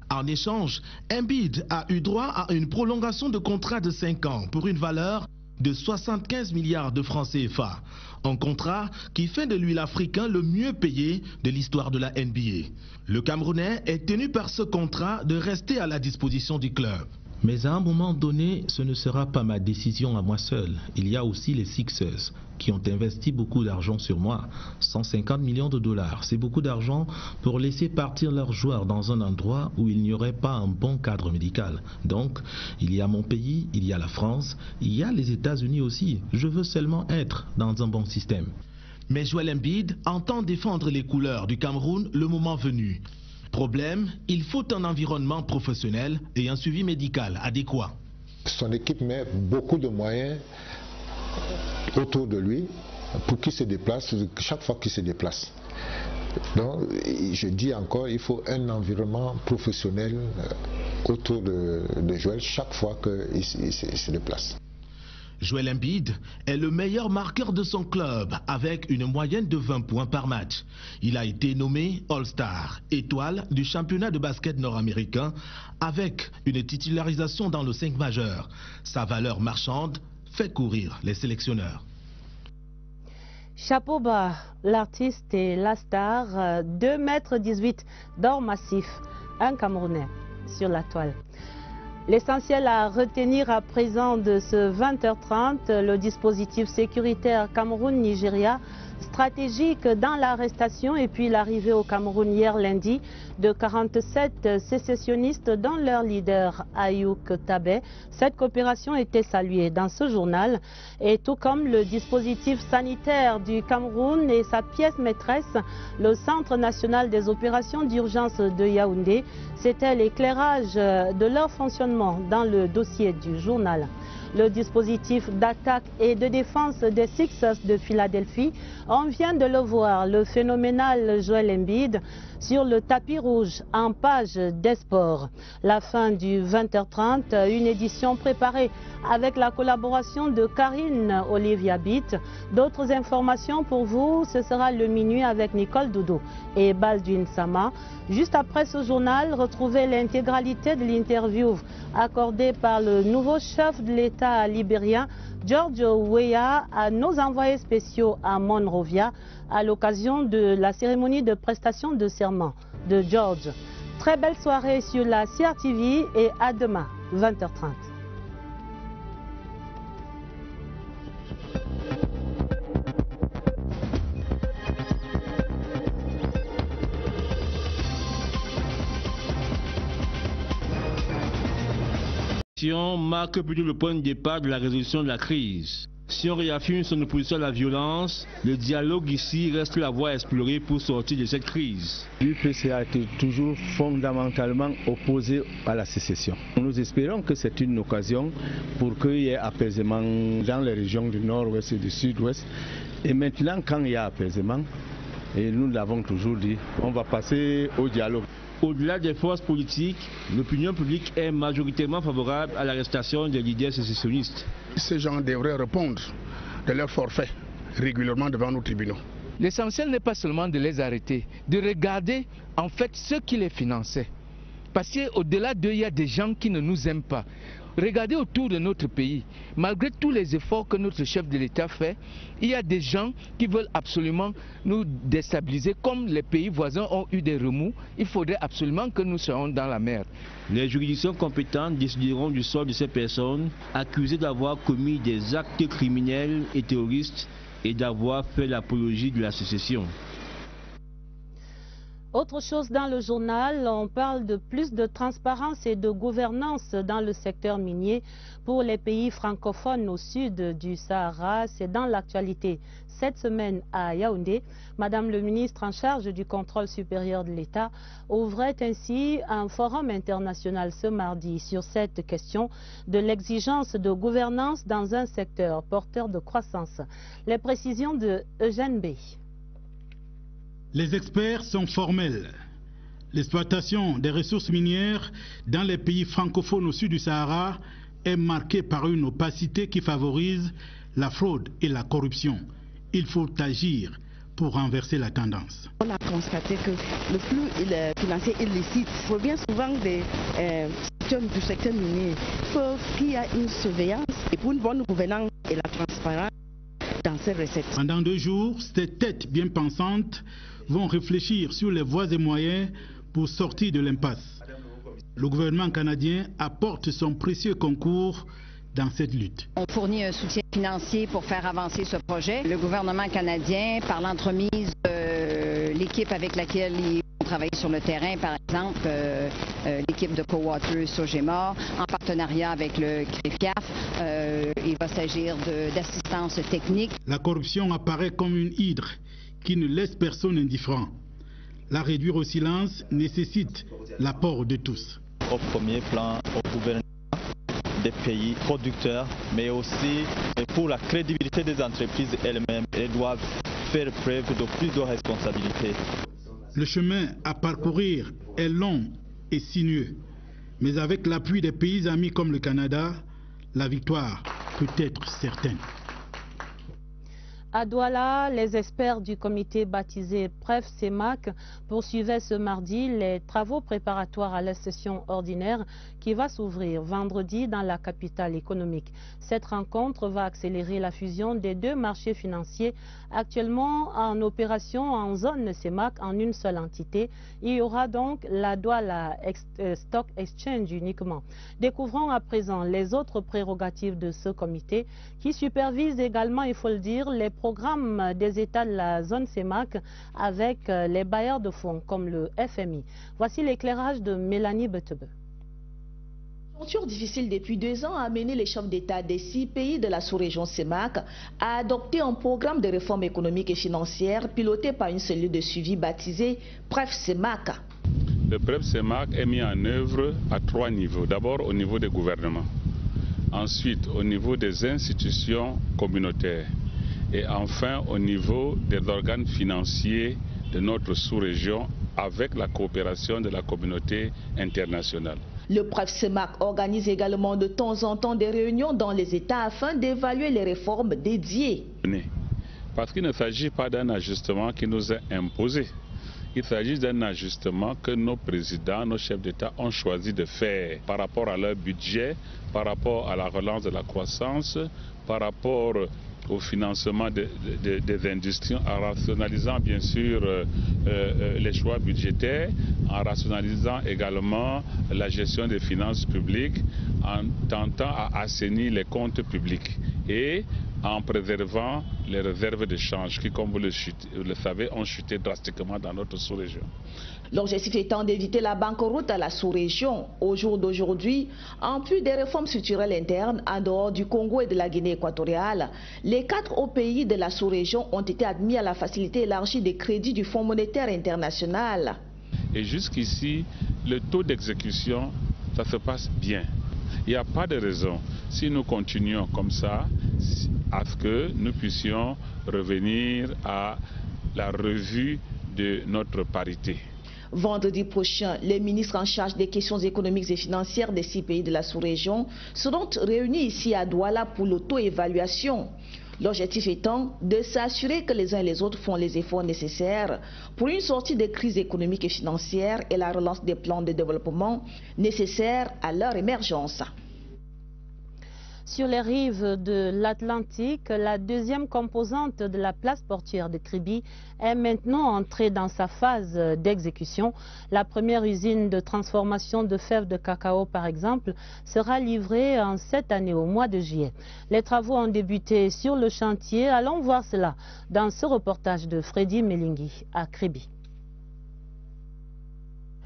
En échange, Embiid a eu droit à une prolongation de contrat de 5 ans pour une valeur de 75 milliards de francs CFA. Un contrat qui fait de lui l'Africain le mieux payé de l'histoire de la NBA. Le Camerounais est tenu par ce contrat de rester à la disposition du club. Mais à un moment donné, ce ne sera pas ma décision à moi seul. Il y a aussi les Sixers qui ont investi beaucoup d'argent sur moi. 150 millions de dollars, c'est beaucoup d'argent pour laisser partir leurs joueurs dans un endroit où il n'y aurait pas un bon cadre médical. Donc, il y a mon pays, il y a la France, il y a les États-Unis aussi. Je veux seulement être dans un bon système. Mais Joel Embiid entend défendre les couleurs du Cameroun le moment venu. Problème, il faut un environnement professionnel et un suivi médical adéquat. Son équipe met beaucoup de moyens autour de lui pour qu'il se déplace, chaque fois qu'il se déplace. Donc, je dis encore, il faut un environnement professionnel autour de Joël chaque fois qu'il se déplace. Joel Embiid est le meilleur marqueur de son club avec une moyenne de 20 points par match. Il a été nommé All-Star, étoile du championnat de basket nord-américain avec une titularisation dans le 5 majeur. Sa valeur marchande fait courir les sélectionneurs. Chapeau bas, l'artiste et la star, 2,18 m d'or massif, un Camerounais sur la toile. L'essentiel à retenir à présent de ce 20h30, le dispositif sécuritaire Cameroun-Nigeria, stratégique dans l'arrestation et puis l'arrivée au Cameroun hier lundi de 47 sécessionnistes dont leur leader Ayouk Tabé. Cette coopération était saluée dans ce journal et tout comme le dispositif sanitaire du Cameroun et sa pièce maîtresse, le Centre national des opérations d'urgence de Yaoundé, c'était l'éclairage de leur fonctionnement dans le dossier du journal. Le dispositif d'attaque et de défense des Sixers de Philadelphie, on vient de le voir, le phénoménal Joel Embiid sur le tapis rouge en page des sports. La fin du 20h30, une édition préparée avec la collaboration de Karine Olivia Bitt. D'autres informations pour vous, ce sera le minuit avec Nicole Doudou et Baldwin Sama. Juste après ce journal, retrouvez l'intégralité de l'interview accordée par le nouveau chef de l'État libérien, George Weah, à nos envoyés spéciaux à Monrovia à l'occasion de la cérémonie de prestation de serment de George. Très belle soirée sur la CRTV et à demain, 20h30. Marque plutôt le point de départ de la résolution de la crise. Si on réaffirme son opposition à la violence, le dialogue ici reste la voie à explorer pour sortir de cette crise. L'UPC a été toujours fondamentalement opposé à la sécession. Nous espérons que c'est une occasion pour qu'il y ait apaisement dans les régions du nord-ouest et du sud-ouest. Et maintenant, quand il y a apaisement, et nous l'avons toujours dit, on va passer au dialogue. Au-delà des forces politiques, l'opinion publique est majoritairement favorable à l'arrestation des leaders sécessionnistes. Ces gens devraient répondre de leur forfait régulièrement devant nos tribunaux. L'essentiel n'est pas seulement de les arrêter, de regarder en fait ceux qui les finançaient. Parce qu'au-delà d'eux, il y a des gens qui ne nous aiment pas. Regardez autour de notre pays, malgré tous les efforts que notre chef de l'État fait, il y a des gens qui veulent absolument nous déstabiliser. Comme les pays voisins ont eu des remous, il faudrait absolument que nous soyons dans la merde. Les juridictions compétentes décideront du sort de ces personnes accusées d'avoir commis des actes criminels et terroristes et d'avoir fait l'apologie de la sécession. Autre chose dans le journal, on parle de plus de transparence et de gouvernance dans le secteur minier pour les pays francophones au sud du Sahara. C'est dans l'actualité. Cette semaine à Yaoundé, Madame le ministre en charge du contrôle supérieur de l'État ouvrait ainsi un forum international ce mardi sur cette question de l'exigence de gouvernance dans un secteur porteur de croissance. Les précisions de Eugène B. Les experts sont formels. L'exploitation des ressources minières dans les pays francophones au sud du Sahara est marquée par une opacité qui favorise la fraude et la corruption. Il faut agir pour renverser la tendance. On a constaté que le flux financier illicite provient souvent du secteur minier. Il faut qu'il y ait une surveillance et pour une bonne gouvernance et la transparence dans ces recettes. Pendant 2 jours, ces têtes bien pensantes vont réfléchir sur les voies et moyens pour sortir de l'impasse. Le gouvernement canadien apporte son précieux concours dans cette lutte. On fournit un soutien financier pour faire avancer ce projet. Le gouvernement canadien, par l'entremise de l'équipe avec laquelle ils ont travaillé sur le terrain, par exemple l'équipe de Cowater Sogema, en partenariat avec le CREFIAF, il va s'agir d'assistance technique. La corruption apparaît comme une hydre qui ne laisse personne indifférent. La réduire au silence nécessite l'apport de tous. Au premier plan, au gouvernement des pays producteurs, mais aussi pour la crédibilité des entreprises elles-mêmes, elles doivent faire preuve de plus de responsabilité. Le chemin à parcourir est long et sinueux, mais avec l'appui des pays amis comme le Canada, la victoire peut être certaine. À Douala, les experts du comité baptisé PREF-CEMAC poursuivaient ce mardi les travaux préparatoires à la session ordinaire qui va s'ouvrir vendredi dans la capitale économique. Cette rencontre va accélérer la fusion des 2 marchés financiers actuellement en opération en zone CEMAC en une seule entité. Il y aura donc la Douala Stock Exchange uniquement. Découvrons à présent les autres prérogatives de ce comité qui supervise également, il faut le dire, les programmes des États de la zone CEMAC avec les bailleurs de fonds comme le FMI. Voici l'éclairage de Mélanie Betebe. Une aventure difficile depuis 2 ans a amené les chefs d'État des 6 pays de la sous-région CEMAC à adopter un programme de réforme économique et financière piloté par une cellule de suivi baptisée PREF-CEMAC. Le PREF-CEMAC est mis en œuvre à 3 niveaux. D'abord au niveau des gouvernements, ensuite au niveau des institutions communautaires et enfin au niveau des organes financiers de notre sous-région avec la coopération de la communauté internationale. Le PREF-CEMAC organise également de temps en temps des réunions dans les États afin d'évaluer les réformes dédiées. Parce qu'il ne s'agit pas d'un ajustement qui nous est imposé. Il s'agit d'un ajustement que nos présidents, nos chefs d'État ont choisi de faire par rapport à leur budget, par rapport à la relance de la croissance, par rapport au financement des industries, en rationalisant bien sûr les choix budgétaires, en rationalisant également la gestion des finances publiques, en tentant à assainir les comptes publics et en préservant les réserves de change qui, comme vous le savez, ont chuté drastiquement dans notre sous-région. L'objectif étant d'éviter la banqueroute à la sous-région. Au jour d'aujourd'hui, en plus des réformes structurelles internes en dehors du Congo et de la Guinée équatoriale, les 4 autres pays de la sous-région ont été admis à la facilité élargie des crédits du Fonds monétaire international. Et jusqu'ici, le taux d'exécution, ça se passe bien. Il n'y a pas de raison, si nous continuons comme ça, à ce que nous puissions revenir à la revue de notre parité. Vendredi prochain, les ministres en charge des questions économiques et financières des 6 pays de la sous-région seront réunis ici à Douala pour l'auto-évaluation. L'objectif étant de s'assurer que les uns et les autres font les efforts nécessaires pour une sortie de crise économique et financière et la relance des plans de développement nécessaires à leur émergence. Sur les rives de l'Atlantique, la deuxième composante de la place portuaire de Kribi est maintenant entrée dans sa phase d'exécution. La première usine de transformation de fèves de cacao, par exemple, sera livrée en cette année au mois de juillet. Les travaux ont débuté sur le chantier. Allons voir cela dans ce reportage de Freddy Melingui à Kribi.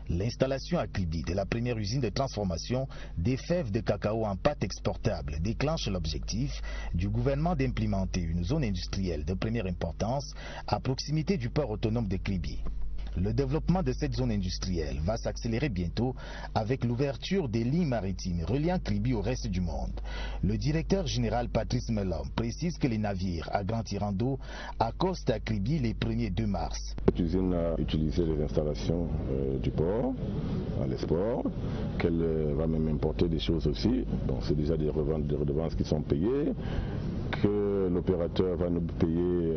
L'installation à Kribi de la première usine de transformation des fèves de cacao en pâte exportable déclenche l'objectif du gouvernement d'implémenter une zone industrielle de première importance à proximité du port autonome de Kribi. Le développement de cette zone industrielle va s'accélérer bientôt avec l'ouverture des lignes maritimes reliant Kribi au reste du monde. Le directeur général Patrice Melom précise que les navires à grand tirant d'eau accostent à Kribi les 1er 2 mars. Cette usine a utilisé les installations du port à l'export, qu'elle va même importer des choses aussi. Donc c'est déjà des redevances qui sont payées, que l'opérateur va nous payer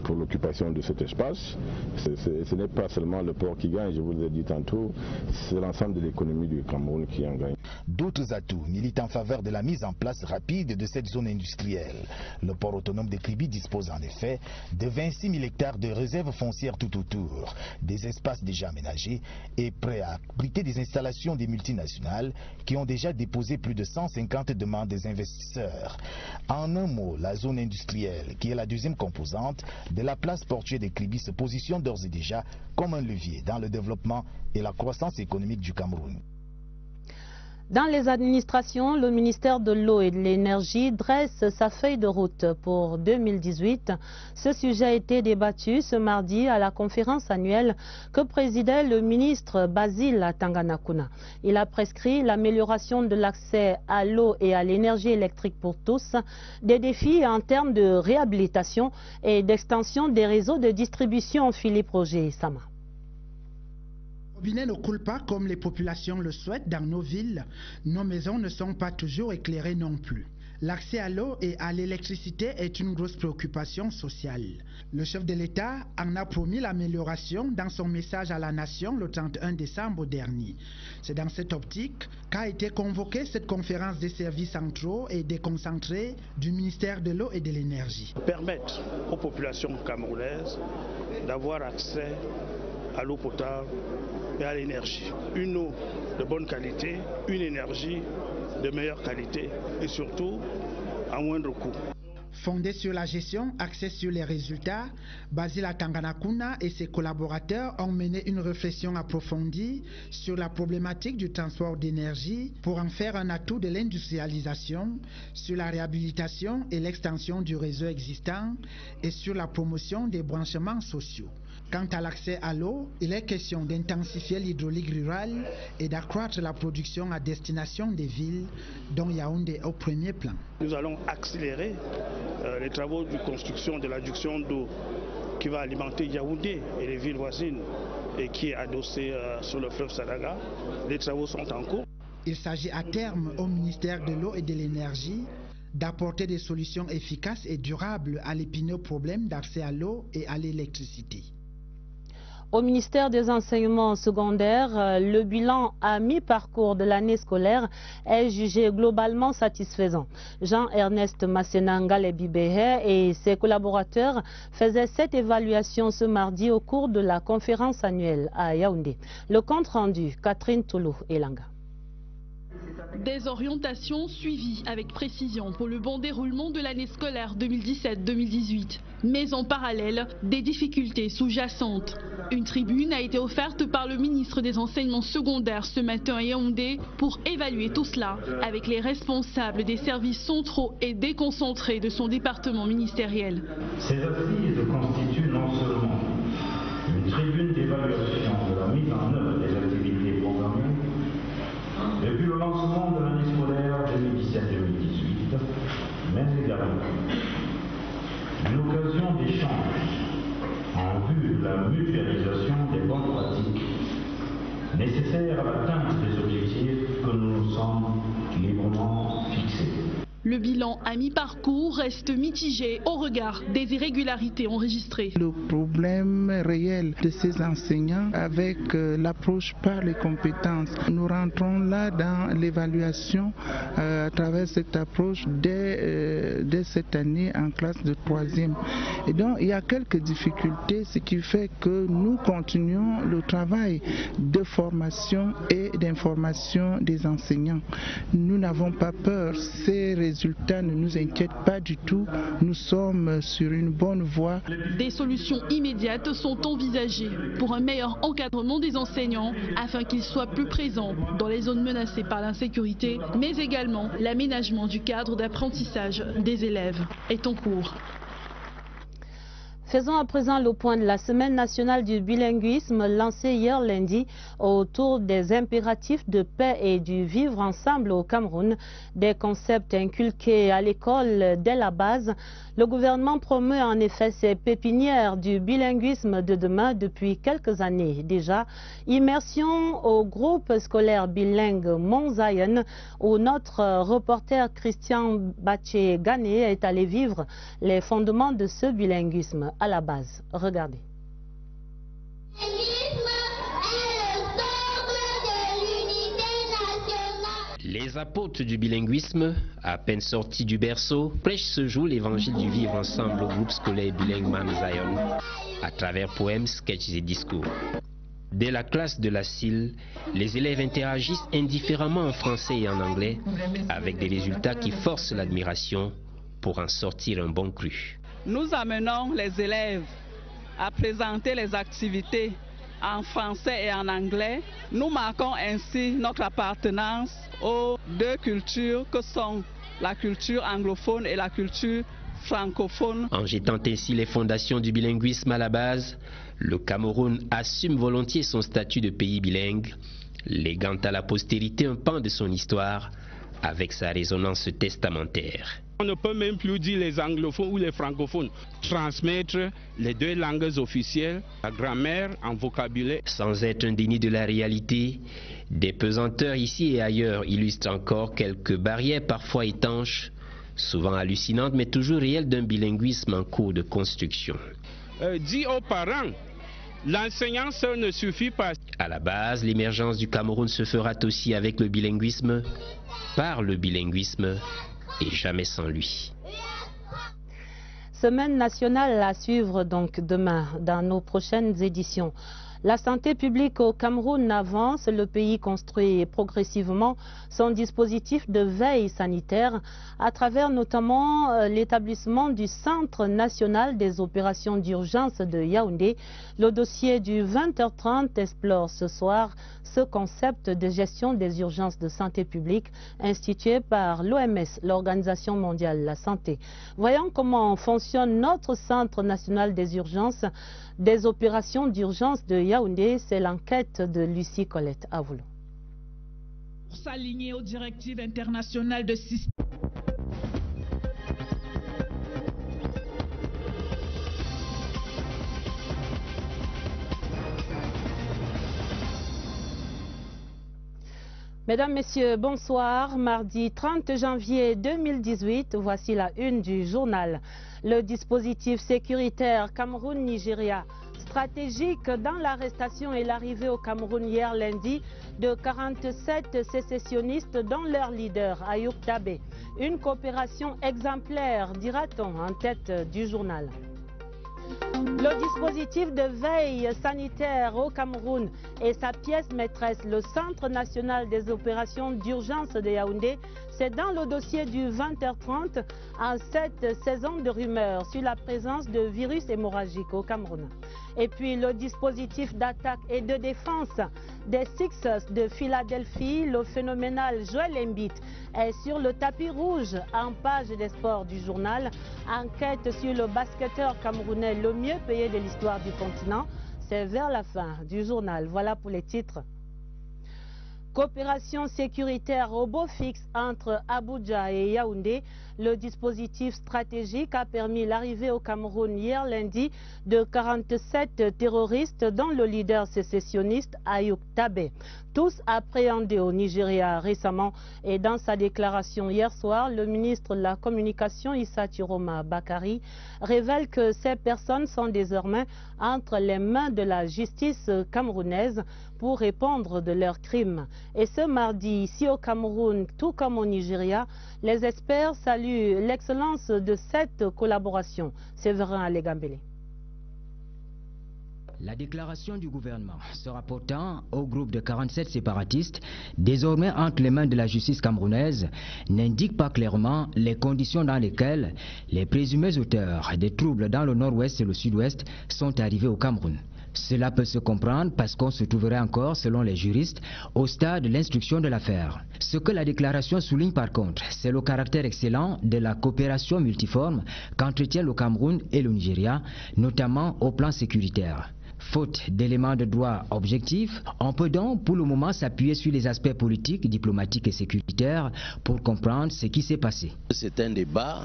pour l'occupation de cet espace. Ce n'est pas seulement le port qui gagne, je vous l'ai dit tantôt, c'est l'ensemble de l'économie du Cameroun qui en gagne. D'autres atouts militent en faveur de la mise en place rapide de cette zone industrielle. Le port autonome de Kribi dispose en effet de 26 000 hectares de réserves foncières tout autour, des espaces déjà aménagés et prêts à abriter des installations des multinationales qui ont déjà déposé plus de 150 demandes des investisseurs. En un mot, la zone industrielle, qui est la deuxième composante de la place portuaire de Kribi, se positionne d'ores et déjà comme un levier dans le développement et la croissance économique du Cameroun. Dans les administrations, le ministère de l'Eau et de l'Énergie dresse sa feuille de route pour 2018. Ce sujet a été débattu ce mardi à la conférence annuelle que présidait le ministre Basile Tanganakuna. Il a prescrit l'amélioration de l'accès à l'eau et à l'énergie électrique pour tous, des défis en termes de réhabilitation et d'extension des réseaux de distribution. Philippe Roger Sama. Le robinet ne coule pas comme les populations le souhaitent dans nos villes. Nos maisons ne sont pas toujours éclairées non plus. L'accès à l'eau et à l'électricité est une grosse préoccupation sociale. Le chef de l'État en a promis l'amélioration dans son message à la nation le 31 décembre dernier. C'est dans cette optique qu'a été convoquée cette conférence des services centraux et déconcentrés du ministère de l'Eau et de l'Énergie. Permettre aux populations camerounaises d'avoir accès à l'eau potable et à l'énergie. Une eau de bonne qualité, une énergie de meilleure qualité et surtout à moindre coût. Fondé sur la gestion, axé sur les résultats, Basile Tanganakuna et ses collaborateurs ont mené une réflexion approfondie sur la problématique du transport d'énergie pour en faire un atout de l'industrialisation, sur la réhabilitation et l'extension du réseau existant et sur la promotion des branchements sociaux. Quant à l'accès à l'eau, il est question d'intensifier l'hydraulique rurale et d'accroître la production à destination des villes, dont Yaoundé est au premier plan. Nous allons accélérer les travaux de construction de l'adduction d'eau qui va alimenter Yaoundé et les villes voisines et qui est adossée sur le fleuve Sadaga. Les travaux sont en cours. Il s'agit à terme au ministère de l'Eau et de l'Énergie d'apporter des solutions efficaces et durables à l'épineux problème d'accès à l'eau et à l'électricité. Au ministère des Enseignements secondaires, le bilan à mi-parcours de l'année scolaire est jugé globalement satisfaisant. Jean-Ernest Massenanga Lebibéhe et ses collaborateurs faisaient cette évaluation ce mardi au cours de la conférence annuelle à Yaoundé. Le compte rendu, Catherine Toulou Elanga. Des orientations suivies avec précision pour le bon déroulement de l'année scolaire 2017-2018. Mais en parallèle, des difficultés sous-jacentes. Une tribune a été offerte par le ministre des Enseignements secondaires ce matin à Yaoundé pour évaluer tout cela avec les responsables des services centraux et déconcentrés de son département ministériel. Ces assises constituent non seulement une tribune d'évaluation de la mise en œuvre des activités programmées depuis le lancement de l'année scolaire 2017-2018, mais également une occasion d'échange en vue de la mutualisation des bonnes pratiques nécessaires à l'atteinte des objectifs que nous nous sommes librement fixés. Le bilan à mi-parcours reste mitigé au regard des irrégularités enregistrées. Le problème réel de ces enseignants avec l'approche par les compétences, nous rentrons là dans l'évaluation à travers cette approche dès cette année en classe de 3e. Et donc il y a quelques difficultés, ce qui fait que nous continuons le travail de formation et d'information des enseignants. Nous n'avons pas peur, ces résultats ne nous inquiètent pas du tout, nous sommes sur une bonne voie. Des solutions immédiates sont envisagées pour un meilleur encadrement des enseignants afin qu'ils soient plus présents dans les zones menacées par l'insécurité, mais également l'aménagement du cadre d'apprentissage des élèves est en cours. Faisons à présent le point de la Semaine nationale du bilinguisme lancée hier lundi autour des impératifs de paix et du vivre ensemble au Cameroun, des concepts inculqués à l'école dès la base. Le gouvernement promeut en effet ces pépinières du bilinguisme de demain depuis quelques années déjà. Immersion au groupe scolaire bilingue Mont Zion où notre reporter Christian Baché-Gane est allé vivre les fondements de ce bilinguisme à la base. Regardez. Les apôtres du bilinguisme, à peine sortis du berceau, prêchent ce jour l'évangile du vivre ensemble au groupe scolaire bilingue Mont Zion, à travers poèmes, sketchs et discours. Dès la classe de la CIL, les élèves interagissent indifféremment en français et en anglais, avec des résultats qui forcent l'admiration pour en sortir un bon cru. Nous amenons les élèves à présenter les activités en français et en anglais. Nous marquons ainsi notre appartenance aux deux cultures que sont la culture anglophone et la culture francophone. En jetant ainsi les fondations du bilinguisme à la base, le Cameroun assume volontiers son statut de pays bilingue, léguant à la postérité un pan de son histoire avec sa résonance testamentaire. On ne peut même plus dire les anglophones ou les francophones. Transmettre les deux langues officielles, la grammaire en vocabulaire. Sans être un déni de la réalité, des pesanteurs ici et ailleurs illustrent encore quelques barrières parfois étanches, souvent hallucinantes mais toujours réelles d'un bilinguisme en cours de construction. Dis aux parents, l'enseignant seul ne suffit pas. À la base, l'émergence du Cameroun se fera aussi avec le bilinguisme, par le bilinguisme, et jamais sans lui. Semaine nationale à suivre donc demain dans nos prochaines éditions. La santé publique au Cameroun avance. Le pays construit progressivement son dispositif de veille sanitaire à travers notamment l'établissement du Centre national des opérations d'urgence de Yaoundé. Le dossier du 20h30 explore ce soir ce concept de gestion des urgences de santé publique institué par l'OMS, l'Organisation mondiale de la santé. Voyons comment fonctionne notre Centre national des urgences des opérations d'urgence de Yaoundé. C'est l'enquête de Lucie Colette Avoulou. Pour s'aligner aux directives internationales de système. Mesdames, Messieurs, bonsoir. Mardi 30 janvier 2018, voici la une du journal. Le dispositif sécuritaire Cameroun-Nigeria, stratégique dans l'arrestation et l'arrivée au Cameroun hier lundi de 47 sécessionnistes dont leur leader, Ayoub Tabé. Une coopération exemplaire, dira-t-on, en tête du journal. Le dispositif de veille sanitaire au Cameroun et sa pièce maîtresse, le Centre national des opérations d'urgence de Yaoundé, c'est dans le dossier du 20h30 en cette saison de rumeurs sur la présence de virus hémorragiques au Cameroun. Et puis le dispositif d'attaque et de défense des Sixers de Philadelphie, le phénoménal Joel Embiid est sur le tapis rouge en page des sports du journal. Enquête sur le basketteur camerounais le mieux payé de l'histoire du continent. C'est vers la fin du journal. Voilà pour les titres. Coopération sécuritaire robot fixe entre Abuja et Yaoundé. Le dispositif stratégique a permis l'arrivée au Cameroun hier lundi de 47 terroristes dont le leader sécessionniste Ayoub Tabé. tous appréhendés au Nigeria récemment. Et dans sa déclaration hier soir, le ministre de la Communication Issa Chiroma Bakari révèle que ces personnes sont désormais entre les mains de la justice camerounaise pour répondre de leurs crimes. Et ce mardi, ici au Cameroun, tout comme au Nigeria, les experts saluent l'excellence de cette collaboration. Séverin Alégambélé. La déclaration du gouvernement se rapportant au groupe de 47 séparatistes, désormais entre les mains de la justice camerounaise, n'indique pas clairement les conditions dans lesquelles les présumés auteurs des troubles dans le nord-ouest et le sud-ouest sont arrivés au Cameroun. Cela peut se comprendre parce qu'on se trouverait encore, selon les juristes, au stade de l'instruction de l'affaire. Ce que la déclaration souligne par contre, c'est le caractère excellent de la coopération multiforme qu'entretiennent le Cameroun et le Nigeria, notamment au plan sécuritaire. Faute d'éléments de droit objectifs, on peut donc pour le moment s'appuyer sur les aspects politiques, diplomatiques et sécuritaires pour comprendre ce qui s'est passé. C'est un débat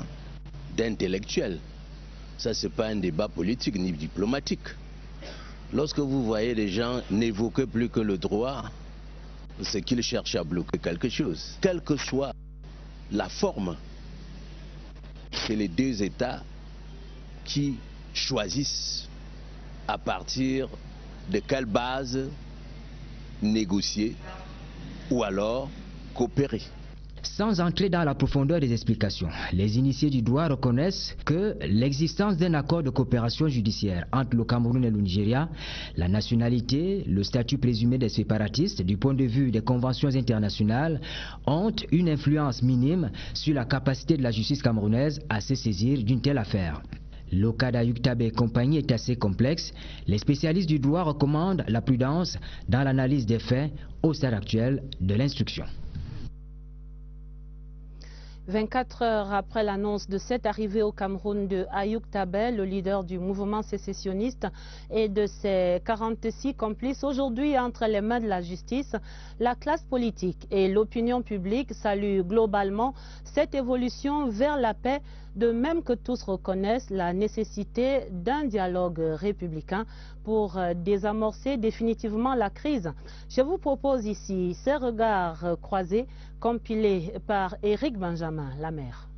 d'intellectuels. Ça, c'est pas un débat politique ni diplomatique. Lorsque vous voyez des gens n'évoquer plus que le droit, c'est qu'ils cherchent à bloquer quelque chose. Quelle que soit la forme, c'est les deux États qui choisissent à partir de quelle base négocier ou alors coopérer. Sans entrer dans la profondeur des explications, les initiés du droit reconnaissent que l'existence d'un accord de coopération judiciaire entre le Cameroun et le Nigeria, la nationalité, le statut présumé des séparatistes du point de vue des conventions internationales ont une influence minime sur la capacité de la justice camerounaise à se saisir d'une telle affaire. Le cas d'Ayuk Tabé et compagnie est assez complexe. Les spécialistes du droit recommandent la prudence dans l'analyse des faits au stade actuel de l'instruction. 24 heures après l'annonce de cette arrivée au Cameroun de Ayuk Tabé, le leader du mouvement sécessionniste, et de ses 46 complices, aujourd'hui entre les mains de la justice, la classe politique et l'opinion publique saluent globalement cette évolution vers la paix, de même que tous reconnaissent la nécessité d'un dialogue républicain pour désamorcer définitivement la crise. Je vous propose ici ces regards croisés compilés par Éric Benjamin Lamère.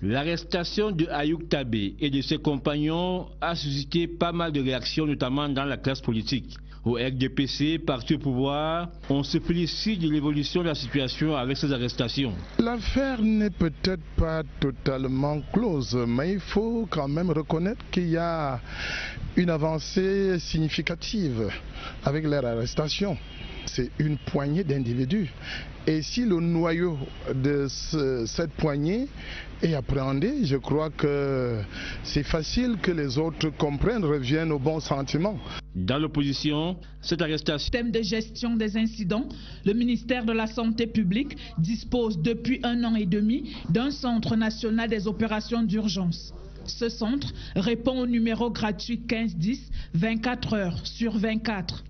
L'arrestation de Ayuk Tabé et de ses compagnons a suscité pas mal de réactions, notamment dans la classe politique. Au RDPC, parti au pouvoir, on se félicite de l'évolution de la situation avec ces arrestations. L'affaire n'est peut-être pas totalement close, mais il faut quand même reconnaître qu'il y a une avancée significative avec leur arrestation. C'est une poignée d'individus. Et si le noyau de cette poignée est appréhendé, je crois que c'est facile que les autres comprennent, reviennent au bon sentiment. Dans l'opposition, cette arrestation... Système de gestion des incidents, le ministère de la Santé publique dispose depuis 1 an et demi d'un centre national des opérations d'urgence. Ce centre répond au numéro gratuit 1510, 24 heures sur 24.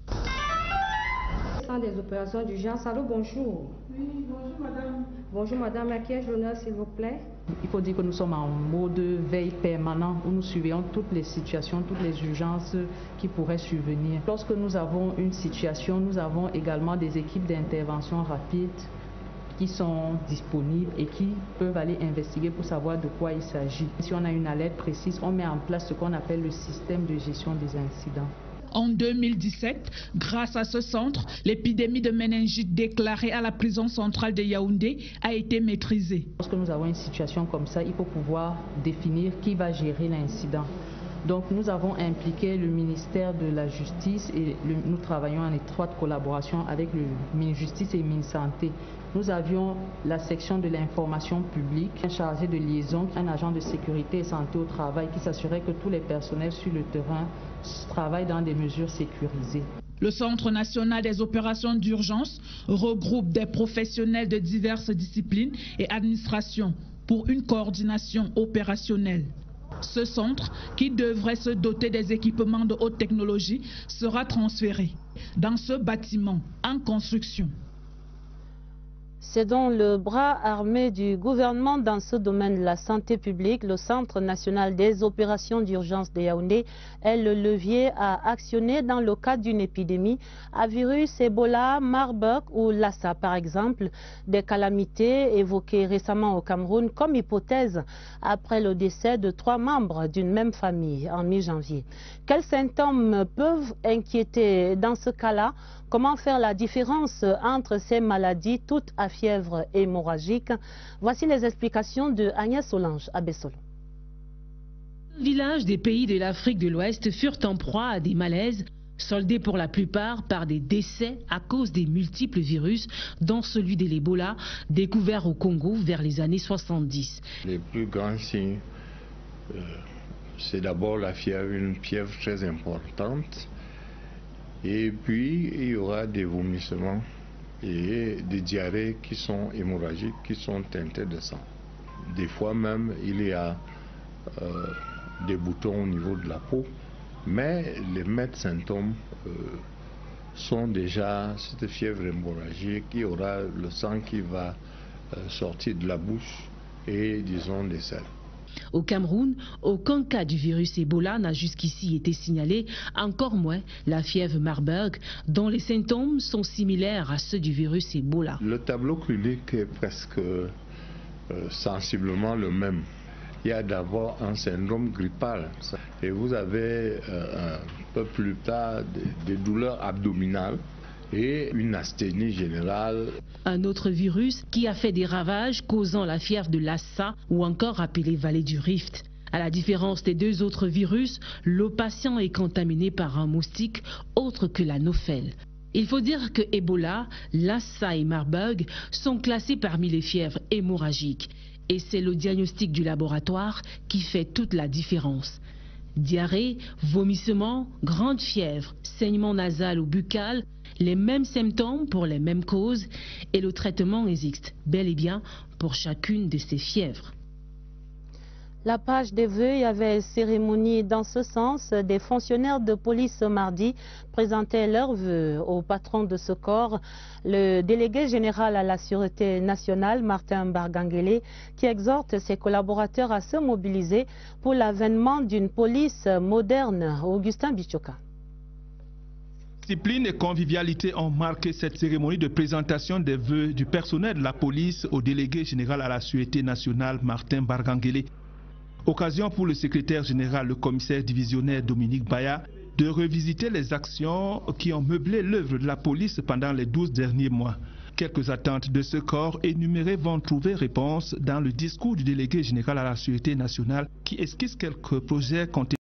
Des opérations d'urgence. Allô, bonjour. Oui, bonjour madame. Bonjour madame, à qui ai-je l'honneur s'il vous plaît? Il faut dire que nous sommes en mode veille permanent où nous surveillons toutes les situations, toutes les urgences qui pourraient survenir. Lorsque nous avons une situation, nous avons également des équipes d'intervention rapide qui sont disponibles et qui peuvent aller investiguer pour savoir de quoi il s'agit. Si on a une alerte précise, on met en place ce qu'on appelle le système de gestion des incidents. En 2017, grâce à ce centre, l'épidémie de méningite déclarée à la prison centrale de Yaoundé a été maîtrisée. Lorsque nous avons une situation comme ça, il faut pouvoir définir qui va gérer l'incident. Donc nous avons impliqué le ministère de la Justice et nous travaillons en étroite collaboration avec le ministère Justice et le ministère Santé. Nous avions la section de l'information publique, un chargé de liaison, un agent de sécurité et santé au travail qui s'assurait que tous les personnels sur le terrain travaillent dans des mesures sécurisées. Le Centre national des opérations d'urgence regroupe des professionnels de diverses disciplines et administrations pour une coordination opérationnelle. Ce centre, qui devrait se doter des équipements de haute technologie, sera transféré dans ce bâtiment en construction. C'est donc le bras armé du gouvernement dans ce domaine de la santé publique. Le Centre national des opérations d'urgence de Yaoundé est le levier à actionner dans le cadre d'une épidémie à virus Ebola, Marburg ou Lassa par exemple. Des calamités évoquées récemment au Cameroun comme hypothèse après le décès de 3 membres d'une même famille en mi-janvier. Quels symptômes peuvent inquiéter dans ce cas-là? Comment faire la différence entre ces maladies toutes à fièvre hémorragique? Voici les explications de Agnès Solange à Bessolo. Les villages des pays de l'Afrique de l'Ouest furent en proie à des malaises, soldés pour la plupart par des décès à cause des multiples virus, dont celui de l'Ebola, découvert au Congo vers les années 70. Les plus grands signes, c'est d'abord la fièvre, une fièvre très importante. Et puis, il y aura des vomissements et des diarrhées qui sont hémorragiques, qui sont teintées de sang. Des fois même, il y a des boutons au niveau de la peau. Mais les maîtres symptômes sont déjà cette fièvre hémorragique. Il y aura le sang qui va sortir de la bouche et, disons, des selles. Au Cameroun, aucun cas du virus Ebola n'a jusqu'ici été signalé, encore moins la fièvre Marburg, dont les symptômes sont similaires à ceux du virus Ebola. Le tableau clinique est presque sensiblement le même. Il y a d'abord un syndrome grippal et vous avez un peu plus tard des douleurs abdominales et une asthénie générale. Un autre virus qui a fait des ravages causant la fièvre de Lassa ou encore appelée vallée du Rift. À la différence des 2 autres virus, le patient est contaminé par un moustique autre que l'anophèle. Il faut dire que Ebola, Lassa et Marburg sont classés parmi les fièvres hémorragiques. Et c'est le diagnostic du laboratoire qui fait toute la différence. Diarrhée, vomissement, grande fièvre, saignement nasal ou buccal, les mêmes symptômes pour les mêmes causes et le traitement existe bel et bien pour chacune de ces fièvres. La page des vœux, il y avait cérémonie dans ce sens. Des fonctionnaires de police ce mardi présentaient leurs vœux au patron de ce corps, le délégué général à la Sûreté nationale, Martin Barganguélé, qui exhorte ses collaborateurs à se mobiliser pour l'avènement d'une police moderne. Augustin Bichoka. Discipline et convivialité ont marqué cette cérémonie de présentation des vœux du personnel de la police au délégué général à la Sûreté nationale, Martin Barganguélé. Occasion pour le secrétaire général, le commissaire divisionnaire Dominique Baya, de revisiter les actions qui ont meublé l'œuvre de la police pendant les 12 derniers mois. Quelques attentes de ce corps énumérées vont trouver réponse dans le discours du délégué général à la Sûreté nationale qui esquisse quelques projets